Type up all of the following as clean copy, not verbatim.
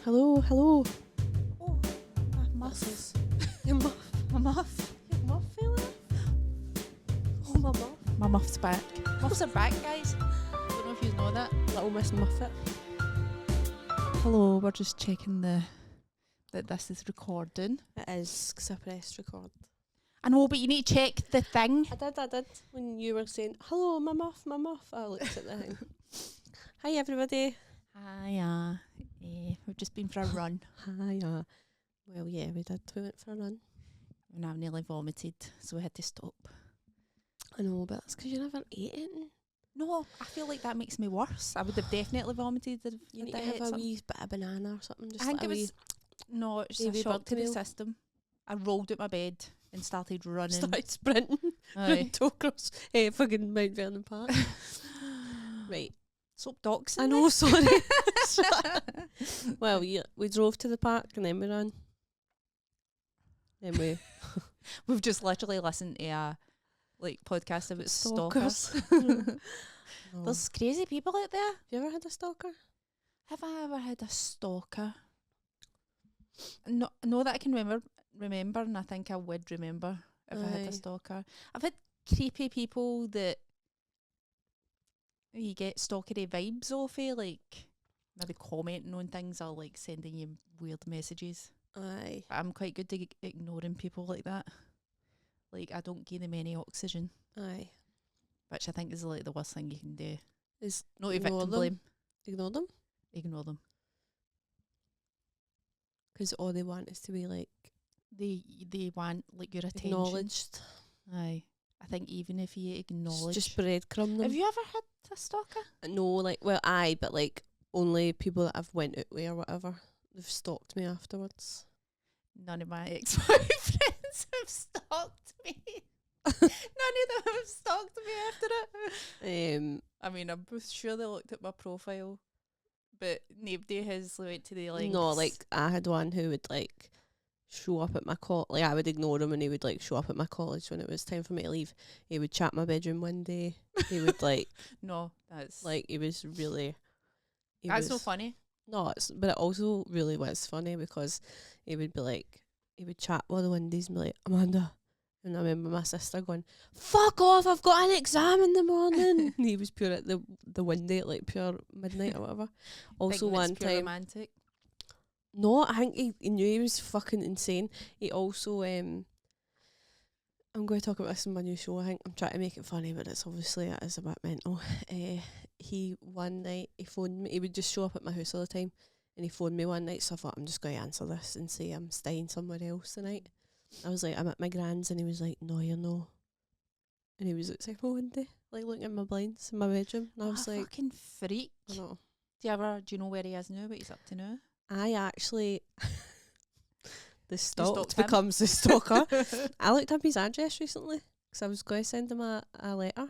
Hello. Oh, my muff. Your muff. My muff. Your muff fell off. Oh, my muff. My muff's back. Muffs are back, guys. Don't know if you know that. Little Miss Muffet. Hello, we're just checking that this is recording. It is, because I pressed record. I know, but you need to check the thing. I did. When you were saying, hello, my muff. I looked at the thing. Hi, everybody. Hiya. We've just been for a run. Hiya. Well, yeah, we did. We went for a run. And I've nearly vomited, so we had to stop. I know, but that's because you never ate anything. No, I feel like that makes me worse. I would have definitely vomited if You need I to had have a something. wee bit of banana or something. Just I think like it a wee was... No, it's baby a shock to the buttermilk. system. I rolled out my bed and started running. Started sprinting. Aye. Across fucking Mount Vernon Park. Right. Soap dogs. I know, sorry. Well, yeah, we drove to the park and then we ran. Then we We've just literally listened to a podcast about stalkers. No. There's crazy people out there. Have you ever had a stalker? Have I ever had a stalker? No, that I can remember, and I think I would remember if I had Aye. a stalker. I've had creepy people that you get stalkery vibes off of, like maybe commenting on things or like sending you weird messages. Aye. But I'm quite good at ignoring people like that. Like, I don't give them any oxygen, Aye. which I think is like the worst thing you can do. Is Not a ignore victim them. blame. Ignore them? Ignore them. Because all they want is to be like They want like your attention. acknowledged. Aye. I think even if you acknowledge. Just breadcrumb them. Have you ever had a stalker? No, like, well, aye, but like only people that I've went out with or whatever. They've stalked me afterwards. None of my ex-boyfriends have stalked me. None of them have stalked me after it. I mean, I'm sure they looked at my profile, but nobody has went to the lengths. No, like I had one who would like show up at my like I would ignore him and he would like show up at my college when it was time for me to leave. He would chat my bedroom one day. He would like No, that's like he was really that's so funny. No, but it also really was funny because he would be like he would chat all the Mondays and be like, Amanda. And I remember my sister going, fuck off, I've got an exam in the morning. And he was pure at the window at like pure midnight or whatever. Also Thinking one it's pure time romantic. No, I think he knew he was fucking insane. He also, I'm going to talk about this in my new show. I think I'm trying to make it funny, but it is a bit mental. He one night, he phoned me. He would just show up at my house all the time. And he phoned me one night, so I thought, I'm just going to answer this and say I'm staying somewhere else tonight. I was like, I'm at my grand's, and he was like, no, you're no. And he was outside my window, like looking at my blinds in my bedroom. And I was What a like, fucking freak. I know. Do you know where he is now, what he's up to now? I actually, the stalked stalked him? becomes the stalker. I looked up his address recently because I was going to send him a letter.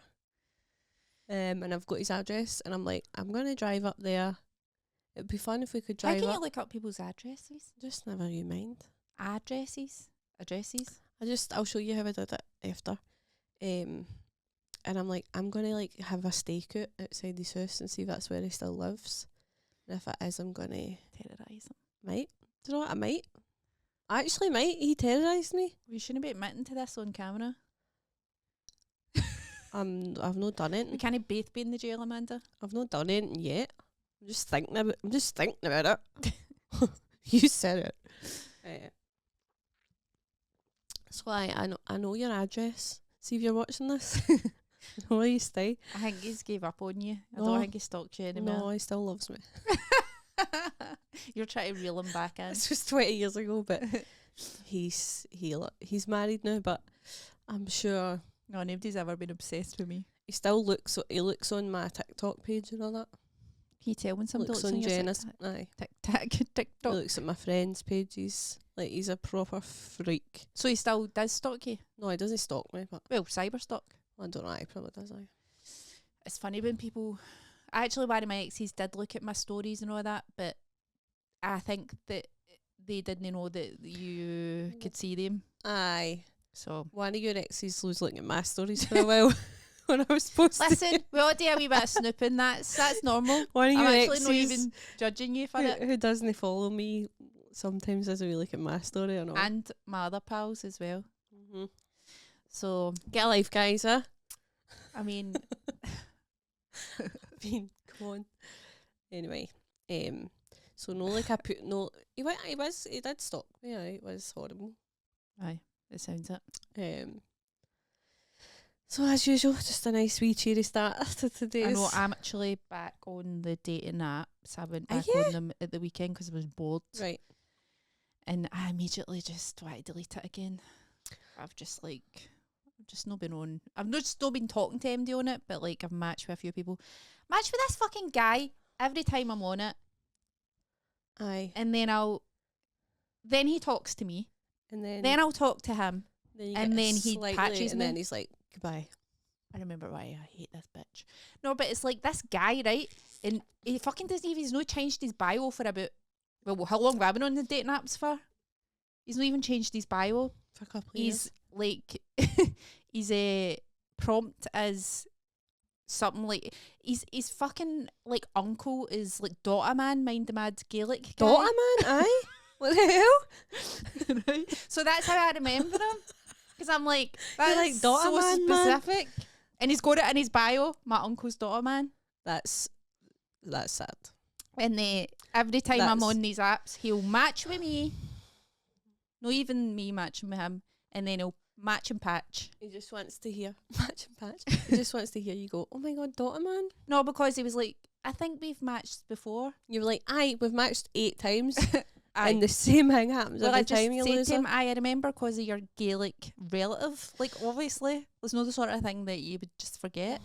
And I've got his address, and I'm like, I'm going to drive up there. It'd be fun if we could How drive can up. you look up people's addresses? Just never you mind. Addresses? I'll show you how I did it after. And I'm like, I'm going to like have a stakeout outside his house and see if that's where he still lives. And if it is, I'm going to Terrorise them. might. Do you know what? I might. I actually might. He terrorised me. We shouldn't be admitting to this on camera. I've not done it. We can't both be in the jail, Amanda. I've not done it yet. I'm just thinking about it. You said it. So I know your address. See if you're watching this. I know where you stay. I think he's gave up on you. I No. don't think he stalked you anymore. No, he still loves me. You're trying to reel him back in. It's just 20 years ago, but he's married now. But I'm sure No, nobody's ever been obsessed with me. he still looks. He looks on my TikTok page and all that. Can you tell when somebody Looks looks on your Jenna's. Aye. He TikTok? looks at my friends' pages. Like he's a proper freak. So he still does stalk you? No, he doesn't stalk me, but Well, cyber stalk. I don't know. He probably does. Aye. It's funny when people... Actually, one of my exes did look at my stories and all that, but I think that they didn't know that you could see them. Aye. So One of your exes was looking at my stories for a while when I was supposed to. Listen, we all do a wee bit of snooping. That's normal. One of I'm your actually not exes even judging you for it. who doesn't follow me sometimes as we look at my story or not. And my other pals as well. Mm-hmm. So Get a life, guys, huh? I mean, Come on. Anyway, so no, like I put no. He did stalk me. It was horrible. aye, it sounds it. So as usual, just a nice wee cheery start to today's. I know I'm actually back on the dating apps. I went back on them at the weekend because I was bored. Right. And I immediately just want to delete it again. I've just not been on. I've not still been talking to MD on it, but like I've matched with a few people. Matched with this fucking guy every time I'm on it. Aye. And then he talks to me. And then I'll talk to him. And then he patches and me. then he's like, goodbye. I remember why I hate this bitch. No, but it's like this guy, right? And he fucking doesn't even, he's not changed his bio for about, well, how long have I been on the dating apps for? He's not even changed his bio. For a couple of years. He's like, he's a prompt as something like, he's fucking like uncle is like Dottaman, mind the mad Gaelic guy. Dottaman, aye? What the hell? Right? So that's how I remember him. Because I'm like, that's like so Dottaman, specific. Man. And he's got it in his bio, my uncle's Dottaman. That's sad. And every time I'm on these apps, he'll match with me. Not even me matching with him. And then he'll match and patch. He just wants to hear match and patch. He just wants to hear you go, oh my god, Dottaman. No, because he was like, I think we've matched before. You were like, aye, we've matched 8 times. Aye. And the same thing happens Well, every I just time you said lose to him, her. I remember because of your Gaelic relative. Like, obviously, there's not the sort of thing that you would just forget.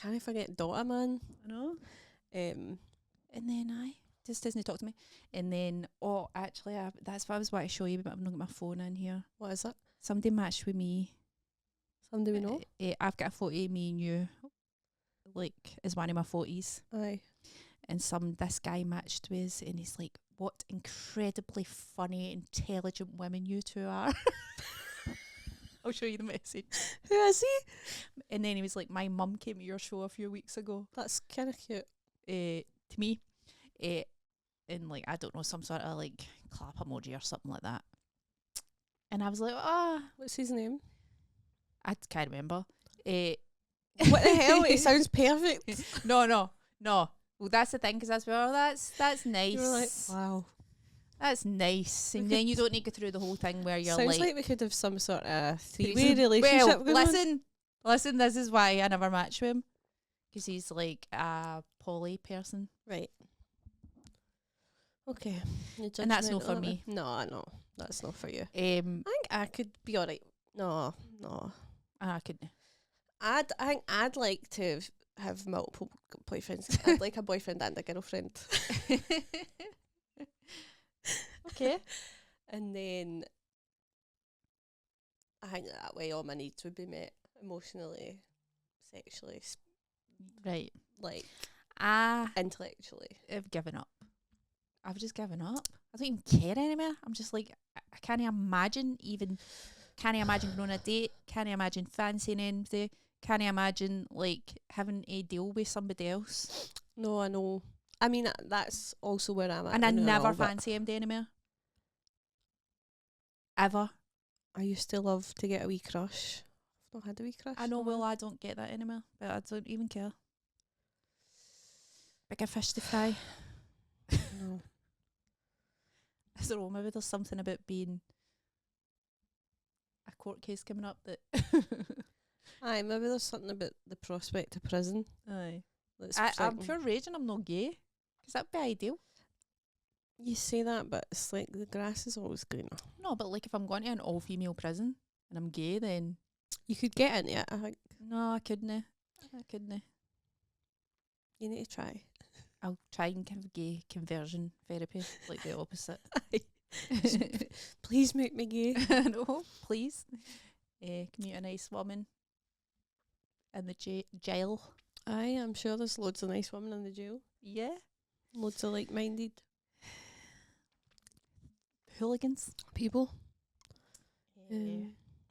Can I forget Dottaman? I know. And then I just doesn't talk to me. And then, actually, that's what I was about to show you, but I've not got my phone in here. what is it? Somebody matched with me. Somebody we know? I've got a photo of me and you, like, as one of my photos. Aye. And this guy matched with us, and he's like, what incredibly funny, intelligent women you two are. I'll show you the message. Who is he? And then he was like, my mum came to your show a few weeks ago. That's kind of cute. To me. And like, I don't know, some sort of like clap emoji or something like that. And I was like, What's his name? I can't remember. What the hell? It sounds perfect. No. Well, that's the thing, because that's nice. You were like, wow. That's nice. And then you don't need to go through the whole thing where you're Sounds like we could have some sort of three-way well, relationship going on. listen, this is why I never match with him. Because he's like a poly person. Right. Okay. And that's not for me. No, that's not for you. I think I could be alright. No. I couldn't. I think I'd like to have multiple boyfriends. I'd like a boyfriend and a girlfriend. Okay. And then I think that way all my needs would be met emotionally, sexually, Right. like I intellectually. have given up. I've just given up. I don't even care anymore. I'm just like, I can't imagine going on a date. Can't imagine fancying anybody. Can't imagine like having a deal with somebody else. No, I know. I mean, that's also where I'm at. And I now never all, but fancy anybody anymore. Ever. I used to love to get a wee crush. I've not had a wee crush. I know, no. well, I don't get that anymore, but I don't even care. Bigger fish to fry. No. I don't know, maybe there's something about being a court case coming up that... Aye, maybe there's something about the prospect of prison. Aye. That's I'm pure raging I'm not gay. Because that'd be ideal. You say that, but it's like the grass is always greener. No, but like if I'm going to an all-female prison and I'm gay, then... You could get into it, I think. No, I couldn't. You need to try. I'll try and give gay conversion therapy, like the opposite. Please make me gay. No, please. Meet a nice woman in the jail. Aye, I'm sure there's loads of nice women in the jail. Yeah. Loads of like-minded Hooligans. people. Yeah.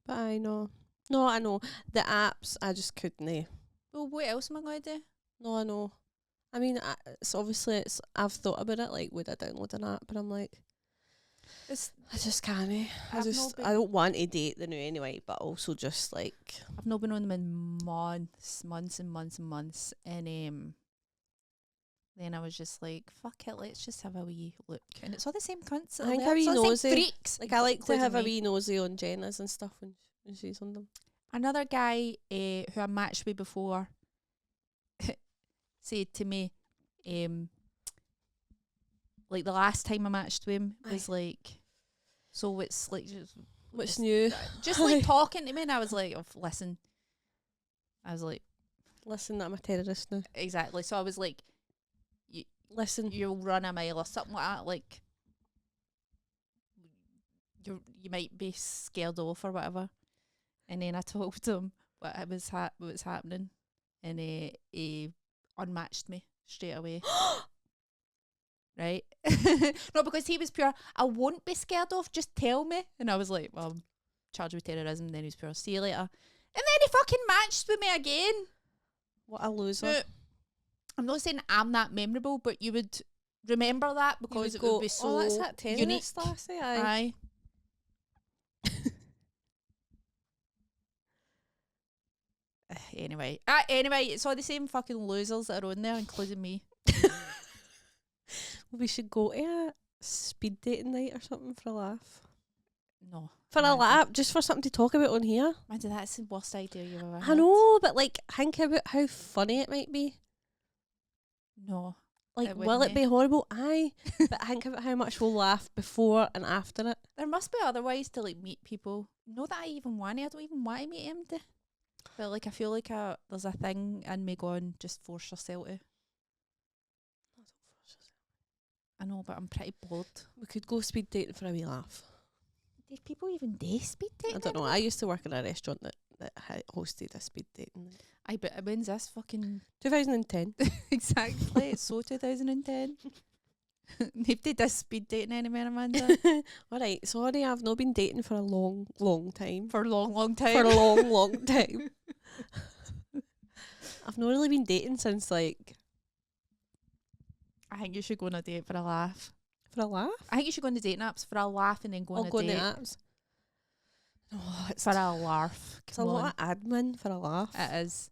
But I know. No, I know. The apps, I just couldn't. Well, what else am I going to do? No, I know. I mean, it's obviously, I've thought about it, like, would I download an app? But I'm like, I just can't. I don't want to date the new anyway, but also just, like... I've not been on them in months and months. And then I was just like, fuck it, let's just have a wee look. And it's all the same cunts. I think a wee nosy. Freaks. Like, I like to have a wee nosy on Jenna's and stuff when she's on them. Another guy who I matched with before said to me, like the last time I matched with him was like, so it's like, what's new? Just like talking to me, and I was like, listen, I'm a terrorist now. Exactly. So I was like, listen, you'll run a mile or something like that. Like, you might be scared off or whatever. And then I told him what was happening, and he unmatched me straight away. Right? No, because he was pure, I won't be scared off, just tell me. And I was like, well, I'm charged with terrorism. And then he was pure, see you later. And then he fucking matched with me again. What a loser. Now, I'm not saying I'm that memorable, but you would remember that because it would be so oh, that's that terrorist unique. lassie, aye. Anyway, it's all the same fucking losers that are on there, including me. We should go to a speed dating night or something for a laugh. No. For a laugh, just for something to talk about on here. Imagine that's the worst idea you've ever had. I know, but like, think about how funny it might be. No. Like, will it be horrible? Aye. But think about how much we'll laugh before and after it. There must be other ways to like meet people. Not that I even want to. I don't even want to meet him. But like, I feel like there's a thing in me going, just force yourself to. I know, but I'm pretty bored. We could go speed dating for a wee laugh. Did people even do speed dating? I don't know. I used to work in a restaurant that hosted a speed dating. But when's this? Fucking 2010. Exactly. It's so 2010. They've did this speed dating anymore, Amanda. Alright, sorry, I've not been dating for a long, long time. For a long, long time. For a long, long time. I've not really been dating since like... I think you should go on a date for a laugh. For a laugh? I think you should go on the dating apps for a laugh and then go on a date. I'll go on the apps. Oh, it's for a laugh. It's a lot of admin for a laugh. It is.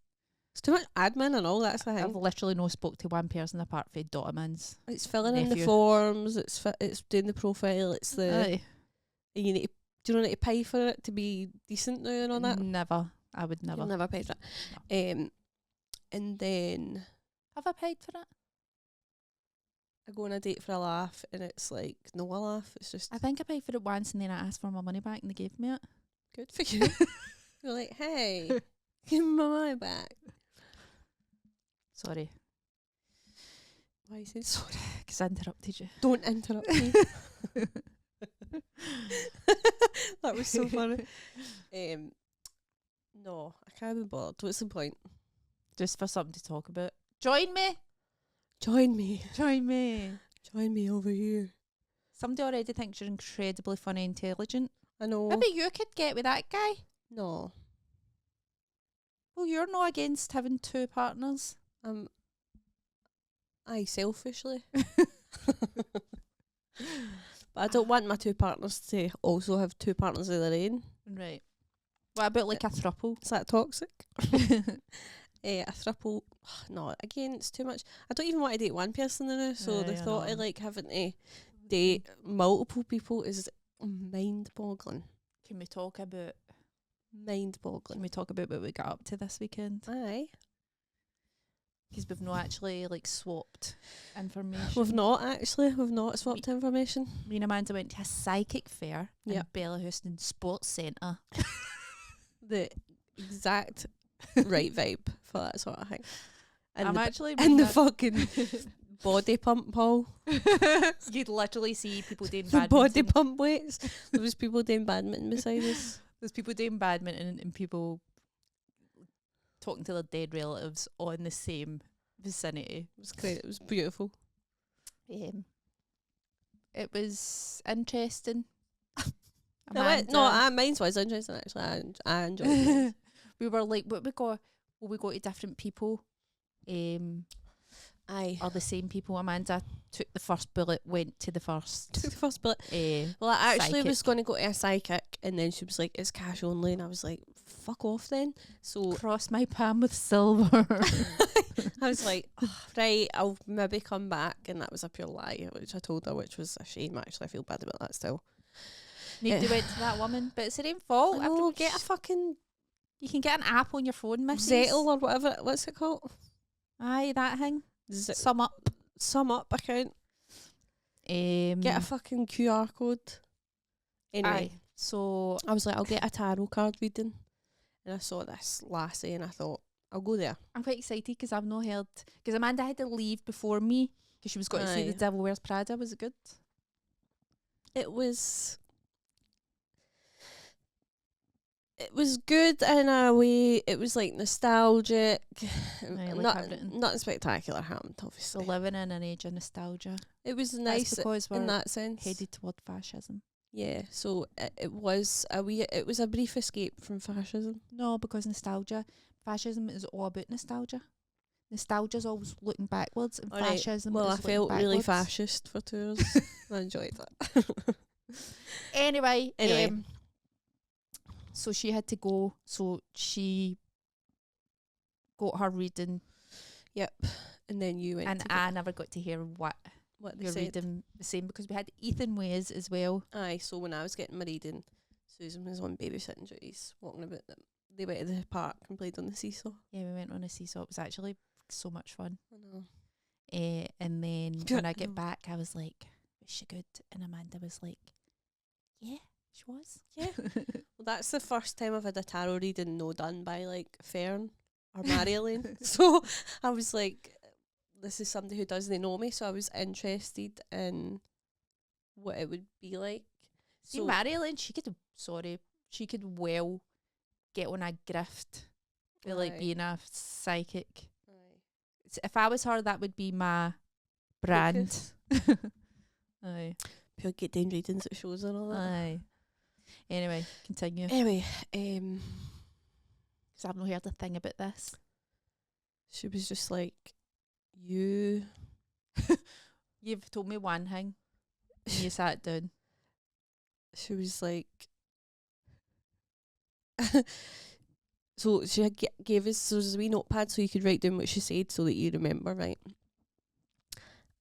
It's too much admin and all, that's the thing. I've literally not spoke to one person apart from Dottaman's. It's filling in the forms, it's doing the profile, it's the... Aye. You need to, do you know, need to pay for it to be decent now and all that? Never. I would never. You've never paid for it. No. And then... Have I paid for it? I go on a date for a laugh and it's like, no a laugh, it's just... I think I paid for it once and then I asked for my money back and they gave me it. Good for you. You're like, hey, give me my money back. Sorry. Why you saying sorry? Because I interrupted you. Don't interrupt me. That was so funny. No, I can't be bothered. What's the point? Just for something to talk about. Join me. Join me. Join me. Join me over here. Somebody already thinks you're incredibly funny and intelligent. I know. Maybe you could get with that guy. No. Well, you're not against having two partners. Aye, selfishly. But I don't want my two partners to also have two partners of their own. Right. What about like a throuple? Is that toxic? A throuple, no, again, it's too much. I don't even want to date one person now, so the thought of like having to date multiple people is mind-boggling. Can we talk about... Mind-boggling. Can we talk about what we got up to this weekend? Aye. Because we've not actually like swapped information. We've not swapped information. Me and Amanda went to a psychic fair in Yep. Bellahouston Sports Centre. The exact right vibe for that sort of thing. And I'm actually in the fucking body pump pole. You'd literally see people doing The badminton. body pump weights. There was people doing badminton beside us. There's people doing badminton and people talking to their dead relatives all in the same vicinity. It was great. It was beautiful. It was interesting. Mine was interesting actually. I enjoyed it. We were like, will we go to different people? Aye. Or the same people. Amanda took the first bullet, went to the first. Took the first bullet. Well, I actually psychic. was going to go to a psychic, and then she was like, "It's cash only," and I was like, "Fuck off then." So cross my palm with silver. I was like, oh, right, I'll maybe come back, and that was a pure lie, which I told her, which was a shame. Actually, I feel bad about that still. Nobody went to that woman, but it's her own fault. Oh, get a fucking. You can get an app on your phone, Mrs. Zettel or whatever. What's it called? Aye, that thing. Sum up account. Get a fucking QR code. Anyway, so I was like, I'll get a tarot card reading, and I saw this lassie, and I thought, I'll go there. I'm quite excited because I've not heard. Because Amanda had to leave before me because she was going to see The Devil Wears Prada. Was it good? It was good in a way. It was like nostalgic. Nothing spectacular happened, obviously. So living in an age of nostalgia. It was nice because we're in that sense. Headed toward fascism. Yeah, so it was a brief escape from fascism. No, because fascism is all about nostalgia. Nostalgia's always looking backwards, and fascism is I felt really backwards. Fascist for tours. I enjoyed that. Anyway. So she had to go. So she got her reading. Yep. And then you went. And I never got to hear what they your said. Reading the same, because we had Ethan Ways as well. Aye. So when I was getting my reading, Susan was on babysitting duties, walking about them. They went to the park and played on the seesaw. Yeah, we went on a seesaw. It was actually so much fun. I know. And then when I get back, I was like, "Was she good?" And Amanda was like, "Yeah, she was." Yeah. Well, that's the first time I've had a tarot reading done by like Fern or Marilyn. So I was like, this is somebody who doesn't know me, so I was interested in what it would be like. See, Marilyn, she could well get on a grift with like being a psychic. Aye. If I was her, that would be my brand. Aye. Pure get down readings at shows and all that. Aye. Anyway, continue. Anyway, because I've not heard a thing about this. She was just like, you've told me one thing. You sat down. She was like, so she gave us a wee notepad so you could write down what she said so that you remember, right?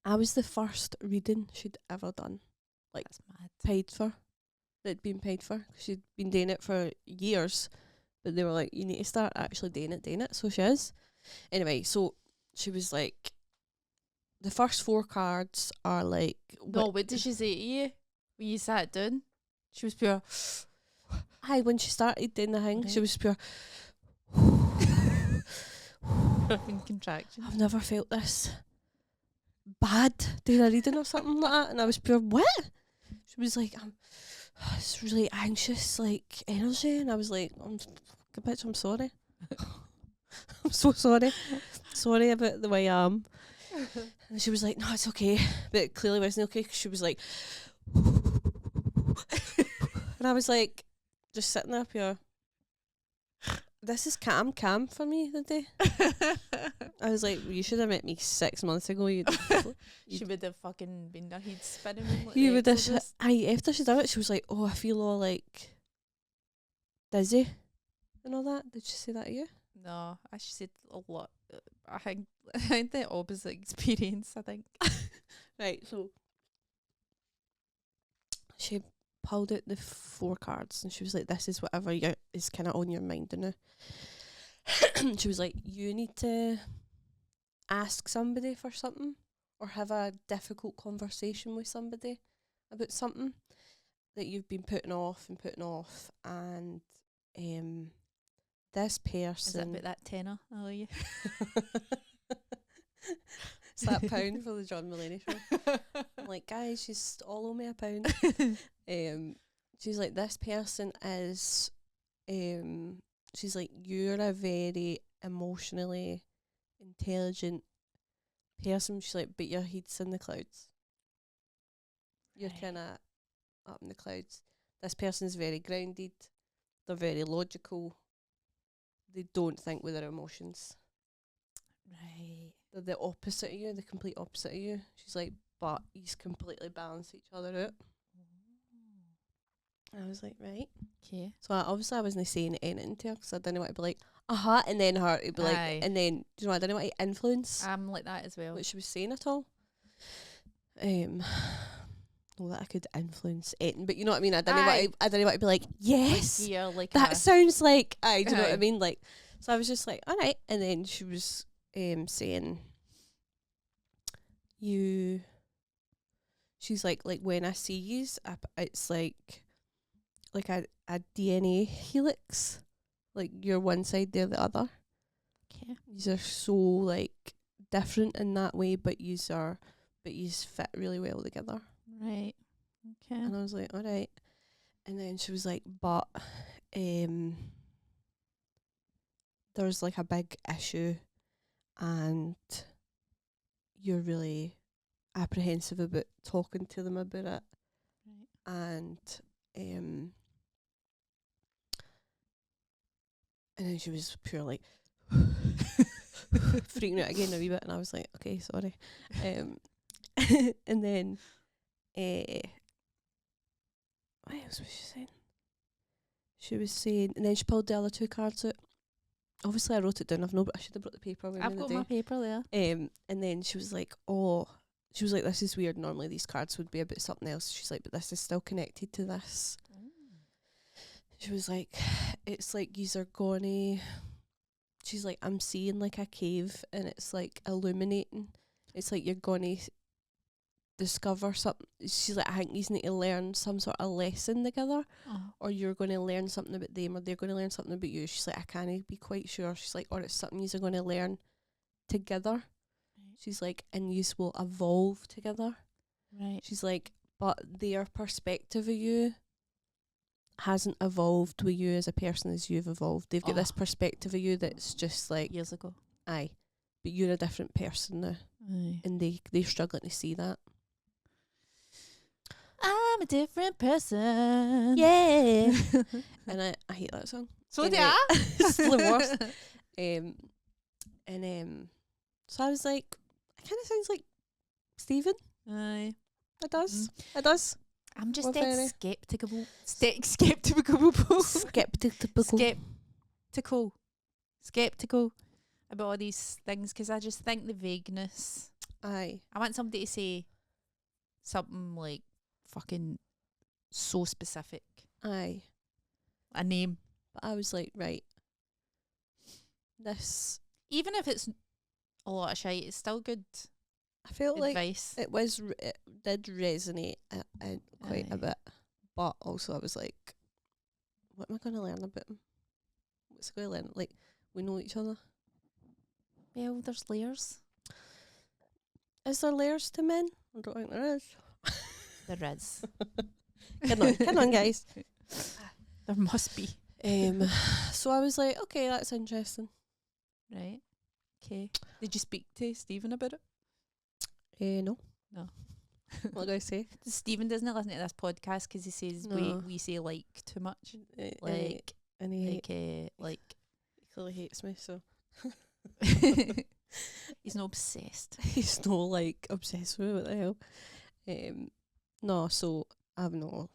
I was the first reading she'd ever done. Like, that's mad. Paid for. That'd been paid for. She'd been doing it for years. But they were like, you need to start actually doing it. So she is. Anyway, so she was like, the first 4 cards are like... No, what did she say to you when you sat down? She was pure... Hi, when she started doing the thing, she was pure... in contraction. I've never felt this bad doing a reading or something like that. And I was pure, what? She was like, it's really anxious, like, energy. And I was like, bitch, I'm sorry. I'm so sorry. Sorry about the way I am. And she was like, no, it's okay. But it clearly wasn't okay, because she was like... And I was like, just sitting there pure... This is calm for me today. I was like, you should have met me 6 months ago. She would have fucking been her head spinning. Like you would have. After she done it, she was like, "Oh, I feel all like dizzy and all that." Did she say that to you? No, I said a lot. I think the opposite experience. I think. Right, so she pulled out the 4 cards and she was like, this is whatever is kind of on your mind now. She was like, you need to ask somebody for something or have a difficult conversation with somebody about something that you've been putting off and this person... Is that about that tenner? Oh, yeah. It's that pound for the John Mulaney show. I'm like, guys, she's all owe me a pound. She's like, this person is, she's like, you're a very emotionally intelligent person. She's like, but your head's in the clouds. You're kind of up in the clouds. this person's very grounded. They're very logical. They don't think with their emotions. Right. They're the opposite of you, the complete opposite of you. She's like, but he's completely balanced each other out. I was like, right. Okay. So obviously I wasn't saying anything to her because I didn't want to be like, and then her would be like, and then, do you know, I didn't want to influence I'm like that as well. what she was saying at all. Not that I could influence anything, but you know what I mean. I didn't want to be like, yes, Like that sounds like do you know what I mean? Like, so I was just like, all right. And then she was saying, she's like when I see yous, it's like a DNA helix. Like you're one side, they're the other. Okay. Yous are so like different in that way, but yous fit really well together. Right. Okay. And I was like, all right. And then she was like, but there's like a big issue and you're really apprehensive about talking to them about it. Right. And then she was pure like freaking out again a wee bit, and I was like, okay, sorry. And then what else was she saying? She was saying, and then she pulled the other two cards out. Obviously I wrote it down. I should have brought the paper with me. I've got my paper there. And then she was like, this is weird. Normally these cards would be about something else. She's like, but this is still connected to this. She was like, it's like yous are gonna. She's like, I'm seeing like a cave and it's like illuminating. It's like you're gonna discover something. She's like, I think yous need to learn some sort of lesson together, or you're going to learn something about them, or they're going to learn something about you. She's like, I can't be quite sure. She's like, or it's something yous are going to learn together. Right. She's like, and yous will evolve together. Right. She's like, but their perspective of you hasn't evolved with you as a person as you've evolved. They've got this perspective of you that's just like years ago. Aye. But you're a different person now. Aye. And they're struggling to see that. I'm a different person. Yeah. And I hate that song. So anyway, do I. It's the worst. So I was like, it kind of sounds like Stephen. Aye. It does. It does. I'm just very skeptical. Skeptical about all these things because I just think the vagueness. Aye. I want somebody to say something like fucking so specific. Aye. A name. But I was like, right. This. Even if it's a lot of shite, it's still good. I felt advice. Like it did resonate quite a bit. But also I was like, what am I going to learn about him? What's I going to learn? Like, we know each other. Well, there's layers. Is there layers to men? I don't think there is. There is. Come on, guys. There must be. So I was like, okay, that's interesting. Right. Okay. Did you speak to Stephen about it? No. No. What do I say? Stephen doesn't listen to this podcast because he says we say like too much. And he clearly hates me, so he's not obsessed. He's not like obsessed with me. What the hell? No, so I've no,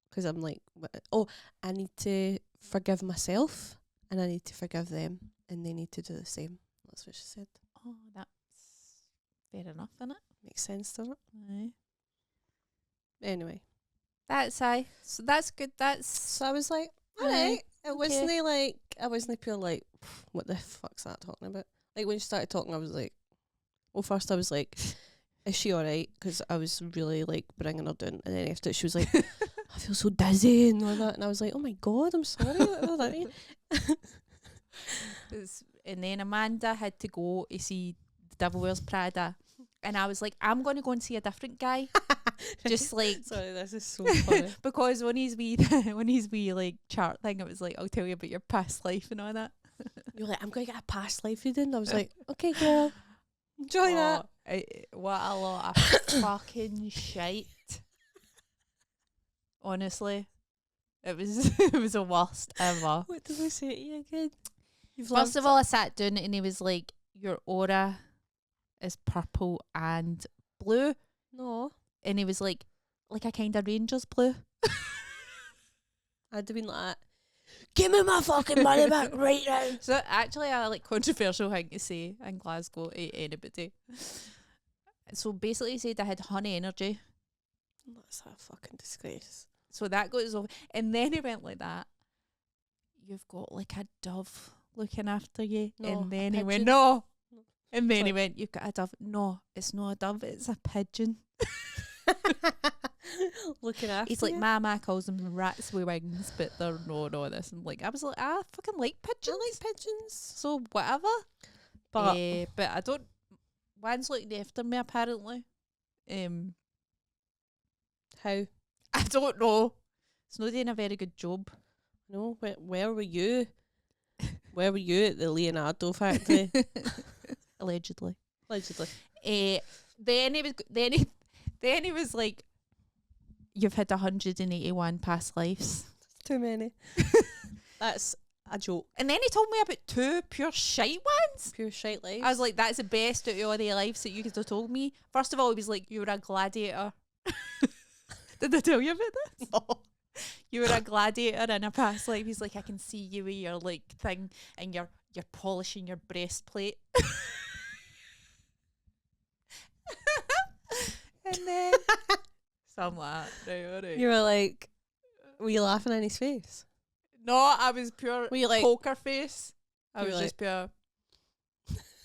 because I'm like, I need to forgive myself and I need to forgive them and they need to do the same. That's what she said. Oh, that's fair enough, innit? Makes sense, doesn't it? Aye. Anyway. So that's good. So I was like, alright. It wasn't like, I wasn't pure like, what the fuck's that talking about? Like when she started talking, I was like, well, first I was like, is she alright? Because I was really like bringing her down. And then after she was like, I feel so dizzy and all that. And I was like, oh my God, I'm sorry. What that mean? And then Amanda had to go to see The Devil Wears Prada. And I was like, I'm going to go and see a different guy. Just like... Sorry, this is so funny. Because when he's wee like chart thing, it was like, I'll tell you about your past life and all that. You're like, I'm going to get a past life reading. I was like, okay, girl. Enjoy that. What a lot of fucking shite. Honestly. It was the worst ever. What did I say to you again? First of all, I sat down and he was like, your aura is purple and blue. No. And he was like a kind of Rangers blue. I'd have been like, give me my fucking money back right now. So actually a like controversial thing to say in Glasgow to anybody. So basically he said I had honey energy. That's a fucking disgrace. So that goes over. And then he went like that. You've got like a dove looking after you. No, and then a he went, pigeon. no. And then he went, you've got a dove. No, it's not a dove, it's a pigeon. Looking after He's like, you. Mama calls them rats with wings, but they're no this. And like, I was like, I fucking like pigeons. I like pigeons. So whatever. But I don't. One's looking after me apparently. How? I don't know. It's not doing a very good job. No, where were you? Where were you at the Leonardo factory? Allegedly. Allegedly. Then he was like, you've had 181 past lives. Too many. That's a joke. And then he told me about 2 pure shite ones. Pure shite lives. I was like, that's the best out of all the lives that you could have told me. First of all, he was like, you were a gladiator. Did I tell you about this? No. You were a gladiator in a past life. He's like, I can see you with your like thing and you're polishing your breastplate. And then something like that. Right, alright. You were like, were you laughing in his face? No, I was pure Were you like poker face. I you was were just pure.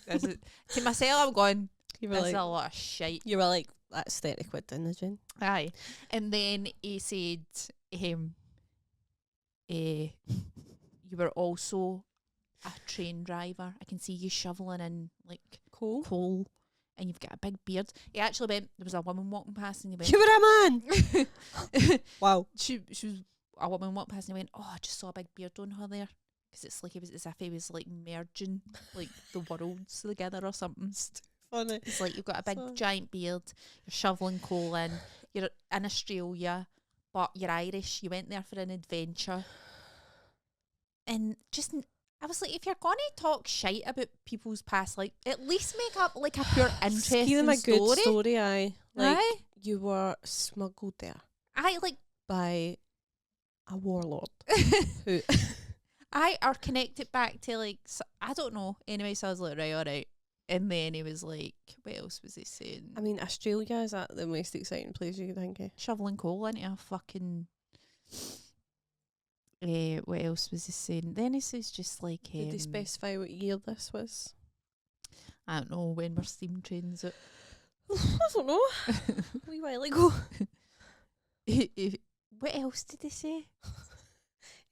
This is, to myself, I'm going, you were this like is a lot of shite. you were like, that's 30 quid in the gin. Aye. And then he said, you were also a train driver. I can see you shoveling in like coal and you've got a big beard. He actually went, there was a woman walking past and he went, You were a man. Wow. She was a woman walked past and he went, oh, I just saw a big beard on her there. Because it's like, it was as if he was like merging like the worlds together or something. Funny. It's like you've got a big giant beard, you're shoveling coal in, you're in Australia, but you're Irish, you went there for an adventure. And just, I was like, if you're going to talk shite about people's past, like, at least make up like a pure interesting Give them a story. good story, aye. Like, Aye. you were smuggled there I like, by a warlord. Who? I or connect it back to like, I don't know. Anyway, so I was like, right, alright. And then he was like, what else was he saying? I mean, Australia, is that the most exciting place you could think of? Shoveling coal into a fucking... what else was he saying? Then he says just like... Did they specify what year this was? I don't know, when were steam trains at... I don't know. A wee while ago. What else did he say?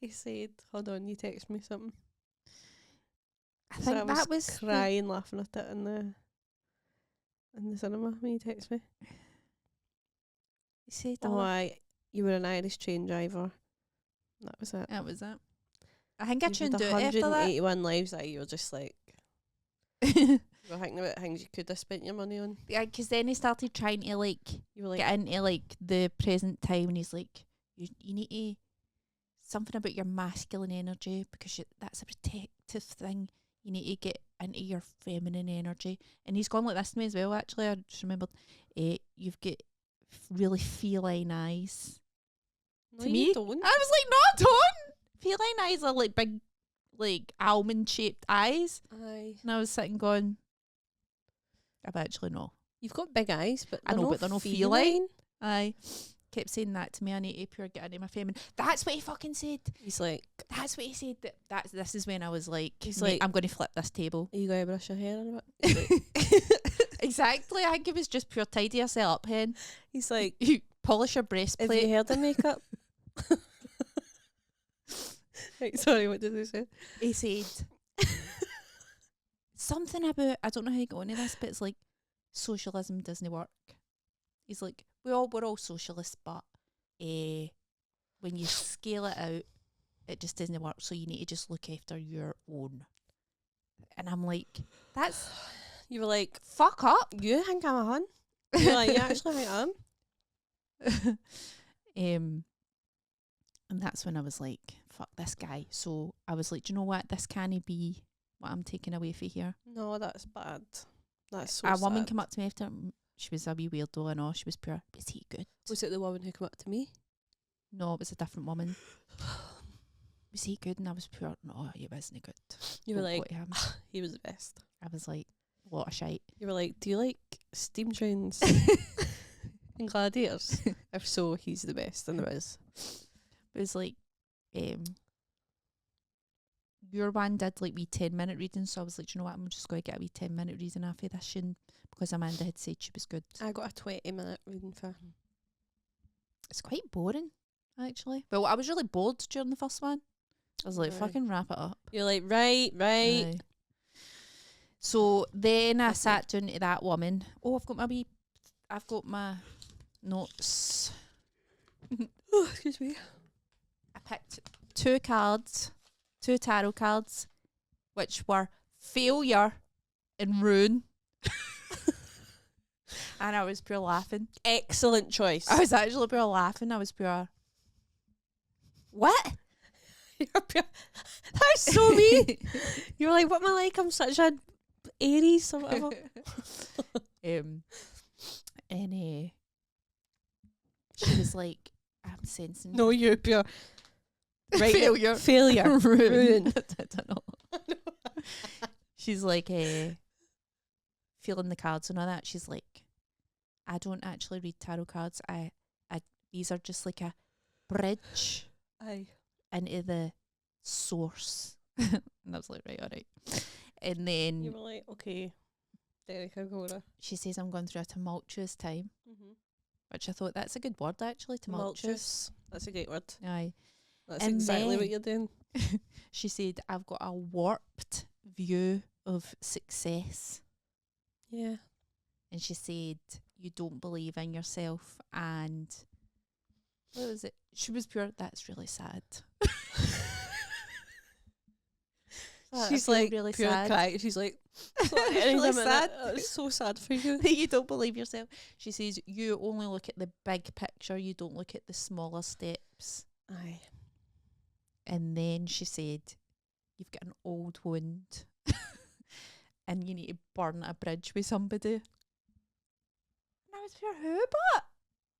He said, hold on, you text me something. I think I that was... crying, laughing at it in the cinema when you text me. He said, you were an Irish train driver. That was it. That was it. I think I tuned out after 181 lives that you were just like... that. You were thinking about things you could have spent your money on. Yeah, because then he started trying to like, You were like, get into like the present time, and he's like, you need to... Something about your masculine energy, because that's a protective thing. You need to get into your feminine energy. And he's gone like this to me as well, actually. I just remembered, you've got really feline eyes. no, To you me? don't. I was like, no, I don't. Feline eyes are like big, like almond-shaped eyes. Aye. And I was sitting going, I've actually no. You've got big eyes, but I know, but they're no feline. feline. I kept saying that to me. I need to pure get into my feminine. That's what he fucking said. He's like, That's what he said. This is when I was like, He's "Mate, like- I'm going to flip this table." are you going to brush your hair in a bit? Exactly. I think it was just pure tidy yourself up, hen. He's like, You polish your have breastplate. you heard of makeup? Right, sorry, what did they say? He said something about, I don't know how you go into this, but it's like socialism doesn't work. He's like, we're all socialists, but when you scale it out, it just doesn't work. So you need to just look after your own. And I'm like, that's You were like, fuck up. you think I'm a hun? You're like, you actually think I am? And that's when I was like, fuck this guy. So I was like, do you know what? This can't be what I'm taking away from here. No, that's bad. That's so A sad. woman came up to me after. She was a wee weirdo and all. She was pure. Was he good? Was it the woman who came up to me? No, it was a different woman. Was he good? And I was pure. No, he wasn't good. You were Don't like, go to him. he was the best. I was like, a lot of shite. You were like, do you like steam trains and gladiators? If so, he's the best, and there is. It was like, your one did like wee 10-minute readings, so I was like, do you know what? I'm just going to get a wee 10-minute reading after this shin because Amanda had said she was good. I got a 20-minute reading for him. It's quite boring, actually. But I was really bored during the first one. I was like, Right. fucking wrap it up. You're like, right. Aye. So then I sat down to that woman. Oh, I've got my notes. Oh, excuse me. I picked 2 tarot cards, which were failure and ruin. And I was pure laughing. Excellent choice. I was actually pure laughing. I was pure. What? That's so me. You're like, what am I like? I'm such a Aries or whatever. She was like, I'm sensing No, you're pure. Right. Failure. Ruin. I don't know. She's like, feeling the cards and all that. She's like, I don't actually read tarot cards. These are just like a bridge Aye. into the source. And I was like, right, all right. And then You were like, okay, Derek Agora. she says, I'm going through a tumultuous time, which I thought that's a good word, actually, tumultuous. That's a great word. Aye. That's And exactly then what you're doing. She said, I've got a warped view of success. Yeah. And she said, you don't believe in yourself. And what was it? She was pure. That's really sad. She's I feel like, really pure sad. cry. She's like, It's really really sad. It's so sad for you. That you don't believe yourself. She says, you only look at the big picture. You don't look at the smaller steps. Aye. And then she said, you've got an old wound and you need to burn a bridge with somebody. And I was pure, who? But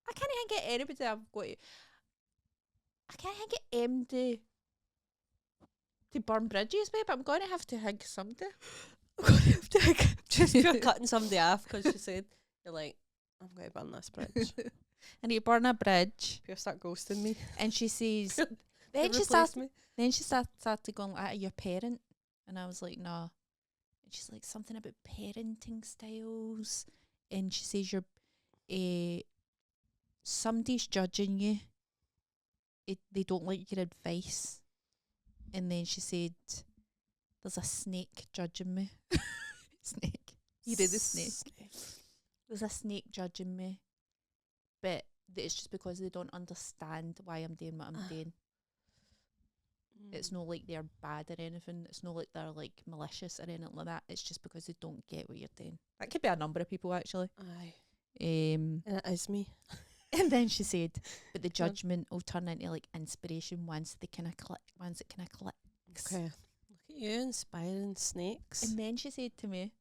I can't even get anybody I've got to. I can't even get MD to burn bridges with, but I'm going to have to hug somebody. I'm going to have to just pure cutting somebody off because she said, you're like, I'm going to burn this bridge. I need to burn a bridge. Pure start ghosting me. And she says, Then Then she started going, are you a parent? And I was like, no. And she's like, something about parenting styles. And she says, you're, somebody's judging you. They don't like your advice. And then she said, there's a snake judging me. Snake. You did the snake. There's a snake judging me. But it's just because they don't understand why I'm doing what I'm doing. It's not like they're bad or anything. It's not like they're like malicious or anything like that. It's just because they don't get what you're doing. That could be a number of people actually. Aye. And it is me. And then she said, but the judgment will turn into like inspiration once it kind of clicks. Okay. Look at you inspiring snakes. And then she said to me,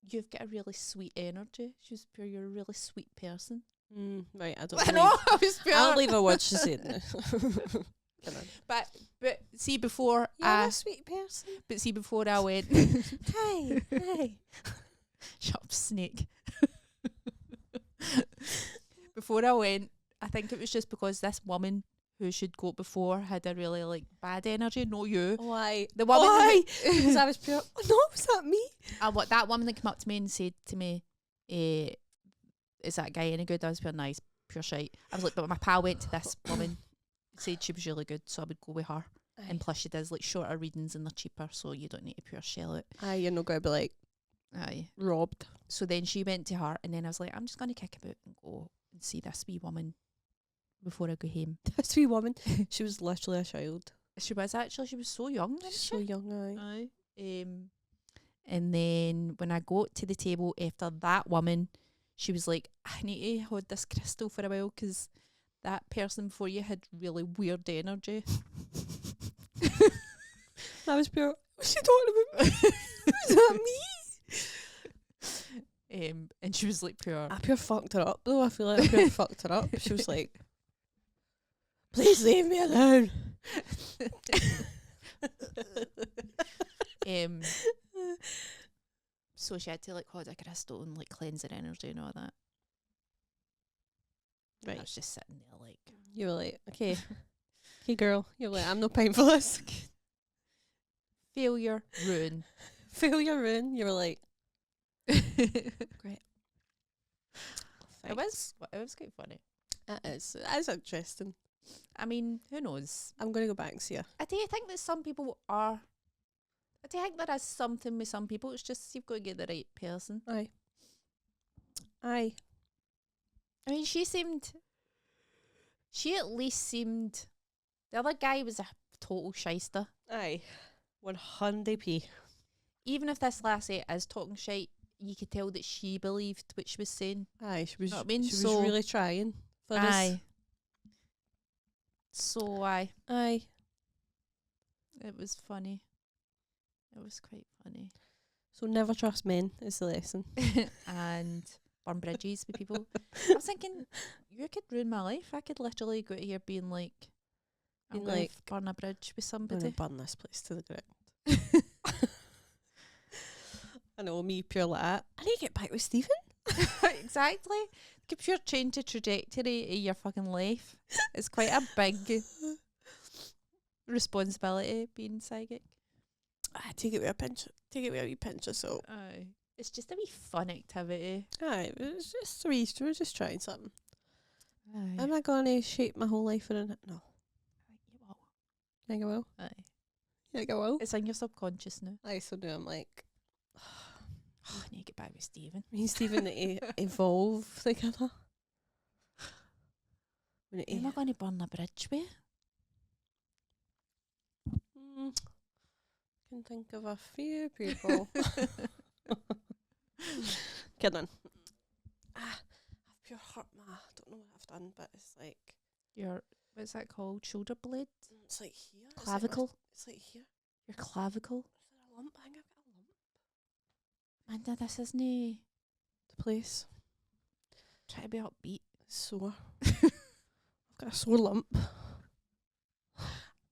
you've got a really sweet energy. She was pure, you're a really sweet person. Right, I don't I know, I was pure. I don't believe a word she said now. But see before You're a sweet person. But see before I went Hi. Shut up, snake. Before I went, I think it was just because this woman who should go before had a really like bad energy. No, you. Why? The woman. Why? Because I was pure. Oh, no, was that me? What that woman that came up to me and said to me, "Is that guy any good?" I was pure nice, pure shite. I was like, but my pal went to this woman, said she was really good, so I would go with her. Aye. And plus, she does like shorter readings and they're cheaper, so you don't need to pure shell it. Aye, you're not going to be like robbed. So then she went to her, and then I was like, I'm just going to kick about and go and see this wee woman before I go home. This wee woman, she was literally a child. She was actually, she was so young. So young, aye. And then when I got to the table after that woman, she was like, I need to hold this crystal for a while because that person before you had really weird energy. That was pure. What's she talking about? Is that me? And she was like pure. I pure fucked her up though. I feel like I pure fucked her up. She was like, "Please leave me alone." So she had to like hold a crystal and like cleanse her energy and all that. Right. I was just sitting there like, You were like, okay, okay, girl. You're like, I'm not paying for this. failure, ruin. Failure, ruin. You were like, great. It was quite funny. It is interesting. I mean, who knows? I'm going to go back and see her. I do think that some people are. I do think there is something with some people. It's just you've got to get the right person. Aye. I mean, she at least seemed. The other guy was a total shyster. Aye. 100p. Even if this lassie is talking shite, you could tell that she believed what she was saying. Aye, she was. Know what I mean? She was So- really trying for this. Aye. So Aye. it was funny. It was quite funny. So never trust men is the lesson. And burn bridges with people. I was thinking, you could ruin my life. I could literally go out here being like, I'm Being going like, to burn a bridge with I'm going somebody. to burn this place to the ground. I know, me pure like that. I need to get back with Stephen. Exactly. Could pure change the trajectory of your fucking life. It's quite a big responsibility being psychic. I take it with a pinch. Take it with a wee pinch of salt. Aye. It's just a wee fun activity. Aye, it's just we're just trying something. Aye. Am I going to shape my whole life around it? No. I think you will. I think I will. Aye. I think I will. It's in your subconscious now. Aye, so now I'm like, I need to get back with Stephen. me and Stephen need to evolve together. We need Who am I going to burn a bridge with? Can think of a few people. Kidding. I've pure hurt my. I don't know what I've done, but it's like Your, what's that called? Shoulder blade? it's like here. Clavicle? It's like here. Your clavicle? Is there a lump? I think I've got a lump. Amanda, this isn't the Place. try to be upbeat. It's sore. I've got a sore lump.